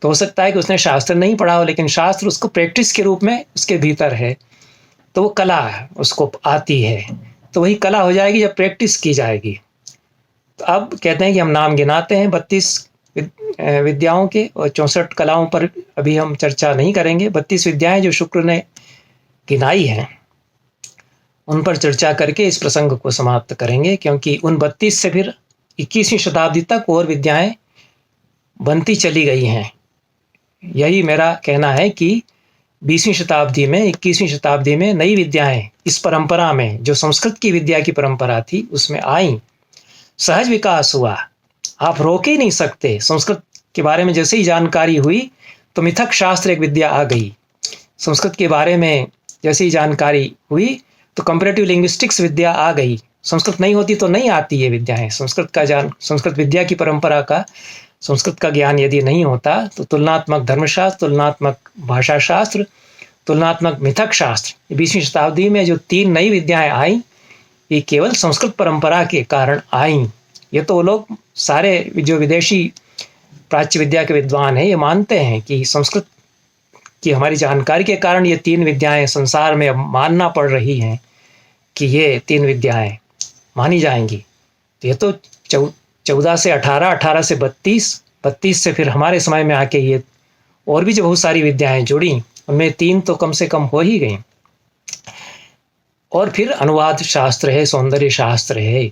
तो हो सकता है कि उसने शास्त्र नहीं पढ़ा हो, लेकिन शास्त्र उसको प्रैक्टिस के रूप में उसके भीतर है, तो वो कला उसको आती है। तो वही कला हो जाएगी जब प्रैक्टिस की जाएगी। तो अब कहते हैं कि हम नाम गिनाते हैं 32 विद्याओं के, और 64 कलाओं पर अभी हम चर्चा नहीं करेंगे। 32 विद्याएं जो शुक्र ने गिनाई हैं, उन पर चर्चा करके इस प्रसंग को समाप्त करेंगे, क्योंकि उन 32 से फिर 21वीं शताब्दी तक और विद्याएं बनती चली गई हैं। यही मेरा कहना है कि 20वीं शताब्दी में, 21वीं शताब्दी में नई विद्याएं इस परंपरा में, जो संस्कृत की विद्या की परंपरा थी, उसमें आई, सहज विकास हुआ। आप रोक ही नहीं सकते। संस्कृत के बारे में जैसे ही जानकारी हुई तो मिथक शास्त्र एक विद्या आ गई। संस्कृत के बारे में जैसे ही जानकारी हुई तो कंपैरेटिव लिंग्विस्टिक्स विद्या आ गई। संस्कृत नहीं होती तो नहीं आती ये विद्याएं। संस्कृत विद्या की परंपरा का, संस्कृत का ज्ञान यदि नहीं होता तो तुलनात्मक धर्मशास्त्र, तुलनात्मक भाषा शास्त्र, तुलनात्मक मिथक शास्त्र, 20वीं शताब्दी में जो 3 नई विद्याएं आई, ये केवल संस्कृत परंपरा के कारण आई। ये तो वो लोग सारे जो विदेशी प्राच्य विद्या के विद्वान हैं, ये मानते हैं कि संस्कृत की हमारी जानकारी के कारण ये 3 विद्याएं संसार में अब मानना पड़ रही हैं कि ये 3 विद्याएं मानी जाएंगी। तो ये तो 14 से 18, 18 से 32, 32 से फिर हमारे समय में आके ये और भी जो बहुत सारी विद्याएं जुड़ी, उनमें 3 तो कम से कम हो ही गई। और फिर अनुवाद शास्त्र है, सौंदर्य शास्त्र है,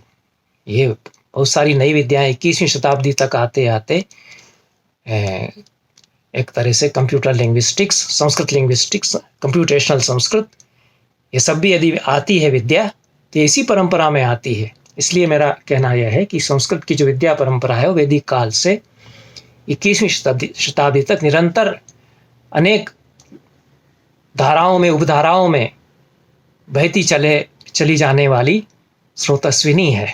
ये बहुत सारी नई विद्याएं 21वीं शताब्दी तक आते आते एक तरह से computer linguistics, Sanskrit linguistics, computational Sanskrit, ये सब भी यदि आती है विद्या तो इसी परंपरा में आती है। इसलिए मेरा कहना यह है कि संस्कृत की जो विद्या परंपरा है वो वैदिक काल से 21वीं शताब्दी तक निरंतर अनेक धाराओं में, उपधाराओं में बहती चली जाने वाली स्रोतस्विनी है।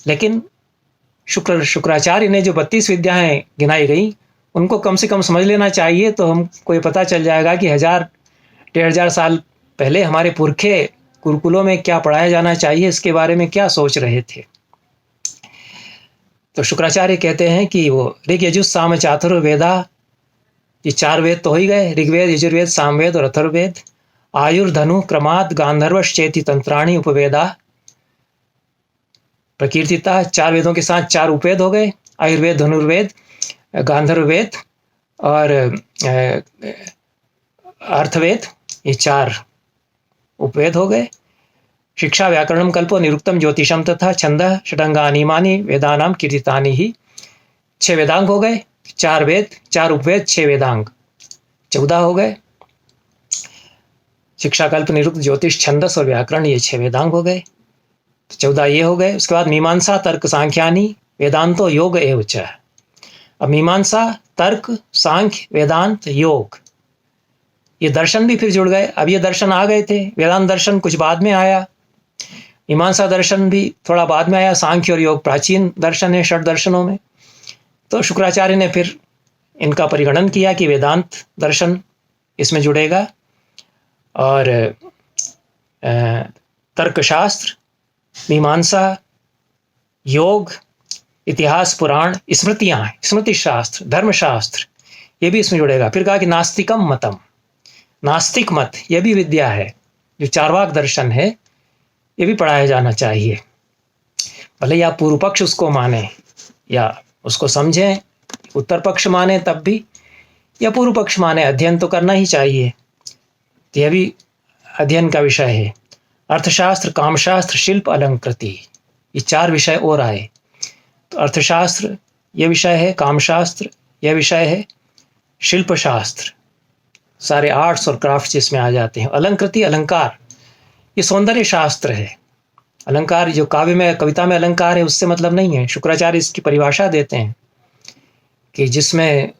लेकिन शुक्राचार्य ने जो 32 विद्याएं गिनाई गई उनको कम से कम समझ लेना चाहिए, तो हमको ये पता चल जाएगा कि 1000-1500 साल पहले हमारे पुरखे गुरुकुलों में क्या पढ़ाया जाना चाहिए, इसके बारे में क्या सोच रहे थे। तो शुक्राचार्य कहते हैं कि वो ऋग यजुः साम चातुर्वेदा, ये 4 वेद तो हो ही गए, ऋग्वेद, यजुर्वेद, सामवेद और अथर्ववेद। आयुर्धनु क्रमात् गांधर्वश्चेति तंत्राणि उपवेदा प्रकीर्तिता, 4 वेदों के साथ 4 उपवेद हो गए, आयुर्वेद, धनुर्वेद, गांधर्ववेद और अर्थवेद, ये 4 उपवेद हो गए। शिक्षा व्याकरणम कल्पो निरुक्तम ज्योतिषम तथा छंदः षडंगानीमानि वेदानाम कीर्तितानि ही, 6 वेदांग हो गए, 4 वेद, 4 उपवेद, 6 वेदांग, 14 हो गए। शिक्षा, कल्प, निरुक्त, ज्योतिष, छंदस और व्याकरण, ये 6 वेदांग हो गए, तो 14 ये हो गए। उसके बाद मीमांसा, तर्क, सांख्यानि वेदांतो योग एव च। अब मीमांसा, तर्क, सांख्य, वेदांत, योग, ये दर्शन भी फिर जुड़ गए। अब ये दर्शन आ गए थे, वेदांत दर्शन कुछ बाद में आया, मीमांसा दर्शन भी थोड़ा बाद में आया, सांख्य और योग प्राचीन दर्शन है 6 दर्शनों में। तो शुक्राचार्य ने फिर इनका परिगणन किया कि वेदांत दर्शन इसमें जुड़ेगा, और तर्कशास्त्र, मीमांसा, योग, इतिहास, पुराण, स्मृतियाँ, स्मृति शास्त्र, धर्मशास्त्र, ये भी इसमें जुड़ेगा। फिर कहा कि नास्तिकम मतम, नास्तिक मत, यह भी विद्या है, जो चार्वाक दर्शन है, ये भी पढ़ाया जाना चाहिए। भले या पूर्व पक्ष उसको माने या उसको समझें, उत्तर पक्ष माने तब भी, या पूर्व पक्ष माने, अध्ययन तो करना ही चाहिए। तो यह भी अध्ययन का विषय है। अर्थशास्त्र, कामशास्त्र, शिल्प, अलंकृति, ये 4 विषय और आए। तो अर्थशास्त्र यह विषय है, कामशास्त्र यह विषय है, शिल्पशास्त्र, सारे आर्ट्स और क्राफ्ट्स इसमें आ जाते हैं। अलंकृति, अलंकार, ये सौंदर्य शास्त्र है। अलंकार जो काव्य में, कविता में अलंकार है, उससे मतलब नहीं है। शुक्राचार्य इसकी परिभाषा देते हैं कि जिसमें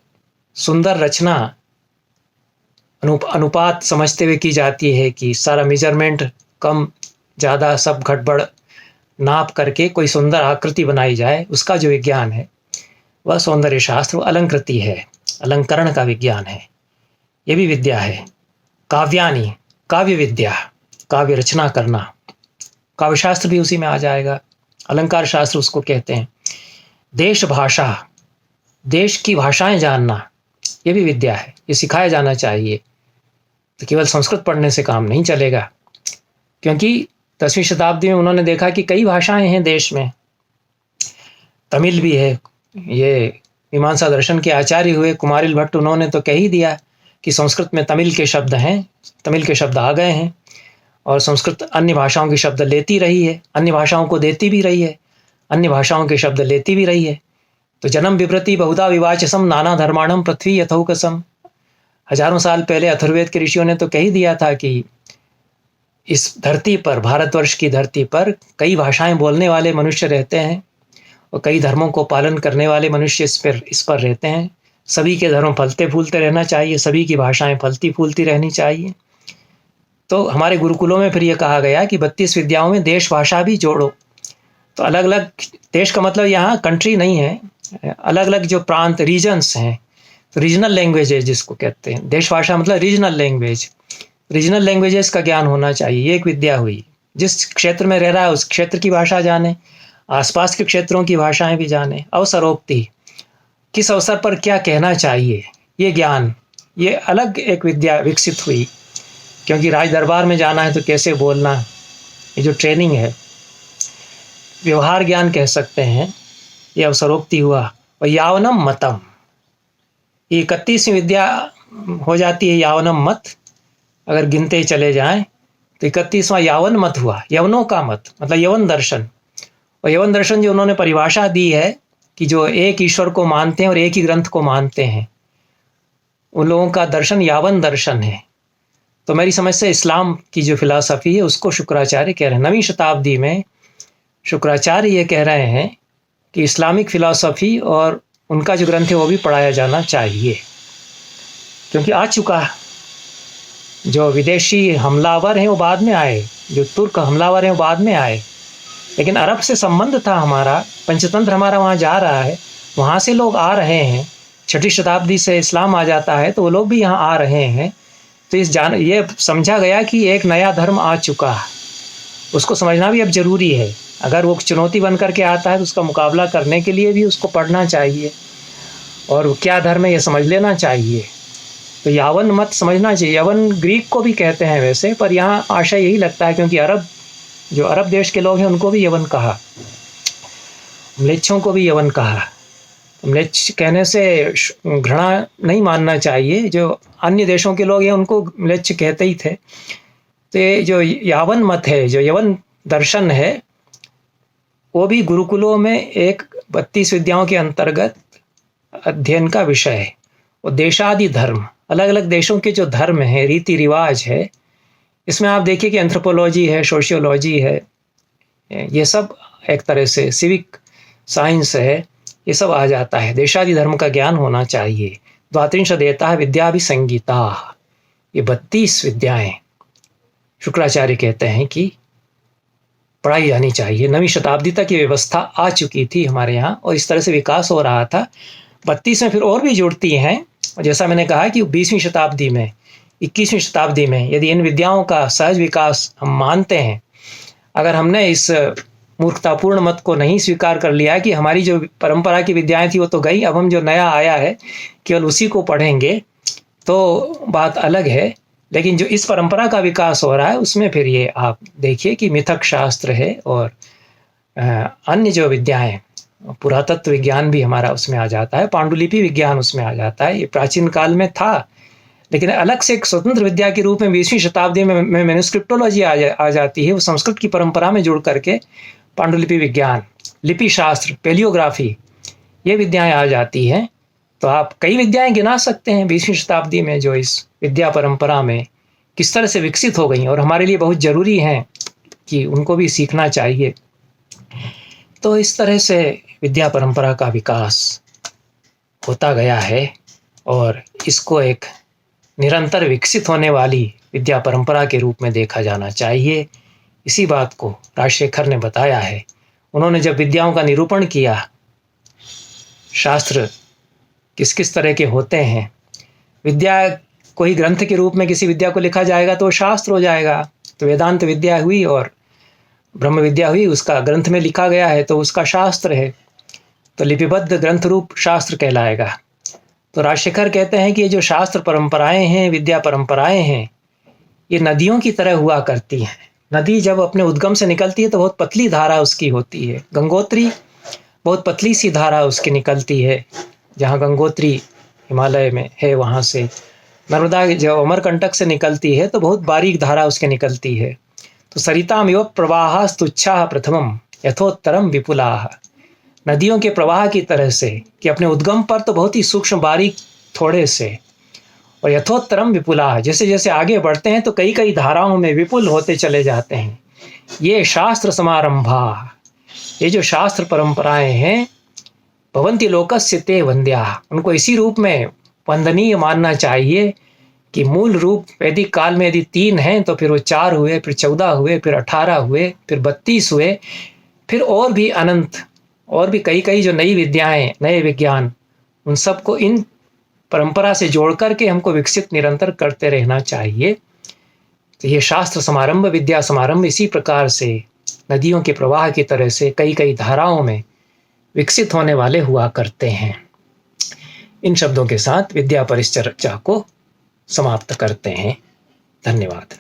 सुंदर रचना अनुपात समझते हुए की जाती है, कि सारा मेजरमेंट कम ज़्यादा सब गड़बड़ नाप करके कोई सुंदर आकृति बनाई जाए, उसका जो विज्ञान है वह सौंदर्य शास्त्र, वह अलंकृति है, अलंकरण का विज्ञान है। ये भी विद्या है। काव्यानि, काव्य विद्या, काव्य रचना करना, काव्य शास्त्र भी उसी में आ जाएगा। अलंकार शास्त्र उसको कहते हैं। देश भाषा, देश की भाषाएं जानना, ये भी विद्या है, ये सिखाया जाना चाहिए। तो केवल संस्कृत पढ़ने से काम नहीं चलेगा, क्योंकि 10वीं शताब्दी में उन्होंने देखा कि कई भाषाएं हैं देश में, तमिल भी है। ये मीमांसा दर्शन के आचार्य हुए कुमारिल भट्ट, उन्होंने तो कह ही दिया कि संस्कृत में तमिल के शब्द हैं, तमिल के शब्द आ गए हैं, और संस्कृत अन्य भाषाओं के शब्द लेती रही है, अन्य भाषाओं को देती भी रही है, अन्य भाषाओं के शब्द लेती भी रही है। तो जन्म विवृति बहुधा विवाचसम नाना धर्माणम पृथ्वी यथौकसम, हजारों साल पहले अथर्ववेद के ऋषियों ने तो कह ही दिया था कि इस धरती पर, भारतवर्ष की धरती पर कई भाषाएं बोलने वाले मनुष्य रहते हैं, और कई धर्मों को पालन करने वाले मनुष्य इस पर रहते हैं। सभी के धर्म फलते फूलते रहना चाहिए, सभी की भाषाएं फलती फूलती रहनी चाहिए। तो हमारे गुरुकुलों में फिर ये कहा गया कि 32 विद्याओं में देश भाषा भी जोड़ो। तो अलग अलग देश का मतलब यहाँ कंट्री नहीं है, अलग अलग जो प्रांत, रीजन्स हैं, तो रीजनल लैंग्वेजेज जिसको कहते हैं। देश भाषा मतलब रीजनल लैंग्वेज, रीजनल लैंग्वेजेस का ज्ञान होना चाहिए। ये एक विद्या हुई। जिस क्षेत्र में रह रहा है उस क्षेत्र की भाषा जाने, आसपास के क्षेत्रों की भाषाएं भी जाने। अवसरोक्ति, किस अवसर पर क्या कहना चाहिए, ये ज्ञान, ये अलग एक विद्या विकसित हुई। क्योंकि राज दरबार में जाना है तो कैसे बोलना, ये जो ट्रेनिंग है, व्यवहार ज्ञान कह सकते हैं, ये अवसरोक्ति हुआ। और यावनम मतम, ये 31वीं विद्या हो जाती है, यावनम मत। अगर गिनते चले जाएं तो 31वां यावन मत हुआ, यवनों का मत मतलब यवन दर्शन। और यवन दर्शन जो उन्होंने परिभाषा दी है कि जो एक ईश्वर को मानते हैं और एक ही ग्रंथ को मानते हैं, उन लोगों का दर्शन यावन दर्शन है। तो मेरी समझ से इस्लाम की जो फिलॉसफी है उसको शुक्राचार्य कह रहे हैं। 9वीं शताब्दी में शुक्राचार्य ये कह रहे हैं कि इस्लामिक फ़िलासफ़ी और उनका जो ग्रंथ है वो भी पढ़ाया जाना चाहिए, क्योंकि आ चुका है। जो विदेशी हमलावर हैं वो बाद में आए, जो तुर्क हमलावर हैं वो बाद में आए, लेकिन अरब से संबंध था हमारा, पंचतंत्र हमारा वहाँ जा रहा है, वहाँ से लोग आ रहे हैं। 6ठी शताब्दी से इस्लाम आ जाता है तो वो लोग भी यहाँ आ रहे हैं। तो ये समझा गया कि एक नया धर्म आ चुका है, उसको समझना भी अब ज़रूरी है। अगर वो चुनौती बन करके आता है तो उसका मुकाबला करने के लिए भी उसको पढ़ना चाहिए और क्या धर्म है ये समझ लेना चाहिए। तो यवन मत समझना चाहिए। यवन ग्रीक को भी कहते हैं वैसे, पर यहाँ आशा यही लगता है क्योंकि जो अरब देश के लोग हैं उनको भी यवन कहा, म्लेच्छों को भी यवन कहा। म्लेच्छ कहने से घृणा नहीं मानना चाहिए, जो अन्य देशों के लोग हैं उनको म्लेच्छ कहते ही थे। तो ये जो यावन मत है, जो यवन दर्शन है, वो भी गुरुकुलों में एक 32 विद्याओं के अंतर्गत अध्ययन का विषय है। वो देशादि धर्म, अलग अलग देशों के जो धर्म हैं, रीति रिवाज है, इसमें आप देखिए कि एंथ्रोपोलॉजी है, सोशियोलॉजी है, ये सब एक तरह से सिविक साइंस है, ये सब आ जाता है। देशादि धर्म का ज्ञान होना चाहिए। द्वात्रिंश देता है विद्या भी संगीता, ये 32 विद्याएं शुक्राचार्य कहते हैं कि पढ़ाई जानी चाहिए। 9वीं शताब्दी तक ये व्यवस्था आ चुकी थी हमारे यहाँ और इस तरह से विकास हो रहा था। 32 में फिर और भी जुड़ती हैं। जैसा मैंने कहा कि 20वीं शताब्दी में, 21वीं शताब्दी में यदि इन विद्याओं का सहज विकास हम मानते हैं, अगर हमने इस मूर्खतापूर्ण मत को नहीं स्वीकार कर लिया कि हमारी जो परंपरा की विद्याएं थी वो तो गई, अब हम जो नया आया है केवल उसी को पढ़ेंगे, तो बात अलग है। लेकिन जो इस परंपरा का विकास हो रहा है उसमें फिर ये आप देखिए कि मिथक शास्त्र है और अन्य जो विद्याएं, पुरातत्व विज्ञान भी हमारा उसमें आ जाता है, पांडुलिपि विज्ञान उसमें आ जाता है। ये प्राचीन काल में था, लेकिन अलग से एक स्वतंत्र विद्या के रूप में 20वीं शताब्दी में मैन्युस्क्रिप्टोलॉजी आ जाती है। वो संस्कृत की परंपरा में जुड़ करके पांडुलिपि विज्ञान, लिपि शास्त्र, पेलियोग्राफी, ये विद्याएं आ जाती हैं। तो आप कई विद्याएं गिना सकते हैं 20वीं शताब्दी में जो इस विद्या परंपरा में किस तरह से विकसित हो गई और हमारे लिए बहुत ज़रूरी हैं कि उनको भी सीखना चाहिए। तो इस तरह से विद्या परंपरा का विकास होता गया है और इसको एक निरंतर विकसित होने वाली विद्या परंपरा के रूप में देखा जाना चाहिए। इसी बात को राजशेखर ने बताया है। उन्होंने जब विद्याओं का निरूपण किया, शास्त्र किस किस तरह के होते हैं, विद्या कोई ग्रंथ के रूप में किसी विद्या को लिखा जाएगा तो शास्त्र हो जाएगा। तो वेदांत विद्या हुई और ब्रह्म विद्या हुई, उसका ग्रंथ में लिखा गया है तो उसका शास्त्र है, तो लिपिबद्ध ग्रंथ रूप शास्त्र कहलाएगा। तो राजशेखर कहते हैं कि ये जो शास्त्र परंपराएं हैं, विद्या परंपराएं हैं, ये नदियों की तरह हुआ करती हैं। नदी जब अपने उद्गम से निकलती है तो बहुत पतली धारा उसकी होती है। गंगोत्री बहुत पतली सी धारा उसकी निकलती है, जहाँ गंगोत्री हिमालय में है वहाँ से। नर्मदा जब अमरकंटक से निकलती है तो बहुत बारीक धारा उसके निकलती है। तो सरिताम इव प्रवाह स्तुच्छा प्रथमम यथोत्तरम विपुलाः, नदियों के प्रवाह की तरह से कि अपने उद्गम पर तो बहुत ही सूक्ष्म बारीक थोड़े से, और यथोत्तरम विपुलाः, जैसे जैसे आगे बढ़ते हैं तो कई कई धाराओं में विपुल होते चले जाते हैं। ये शास्त्र समारंभा, ये जो शास्त्र परंपराएं हैं, भवन्ति लोकस्य ते वन्द्याः, उनको इसी रूप में वंदनीय मानना चाहिए कि मूल रूप वैदिक काल में यदि 3 हैं तो फिर वो 4 हुए, फिर 14 हुए, फिर 18 हुए, फिर 32 हुए, फिर और भी अनंत, और भी कई कई जो नई विद्याएं, नए विज्ञान, उन सबको इन परंपरा से जोड़ करके हमको विकसित निरंतर करते रहना चाहिए। तो ये शास्त्र समारंभ, विद्या समारंभ इसी प्रकार से नदियों के प्रवाह की तरह से कई कई धाराओं में विकसित होने वाले हुआ करते हैं। इन शब्दों के साथ विद्या परिचर्चा को समाप्त करते हैं। धन्यवाद।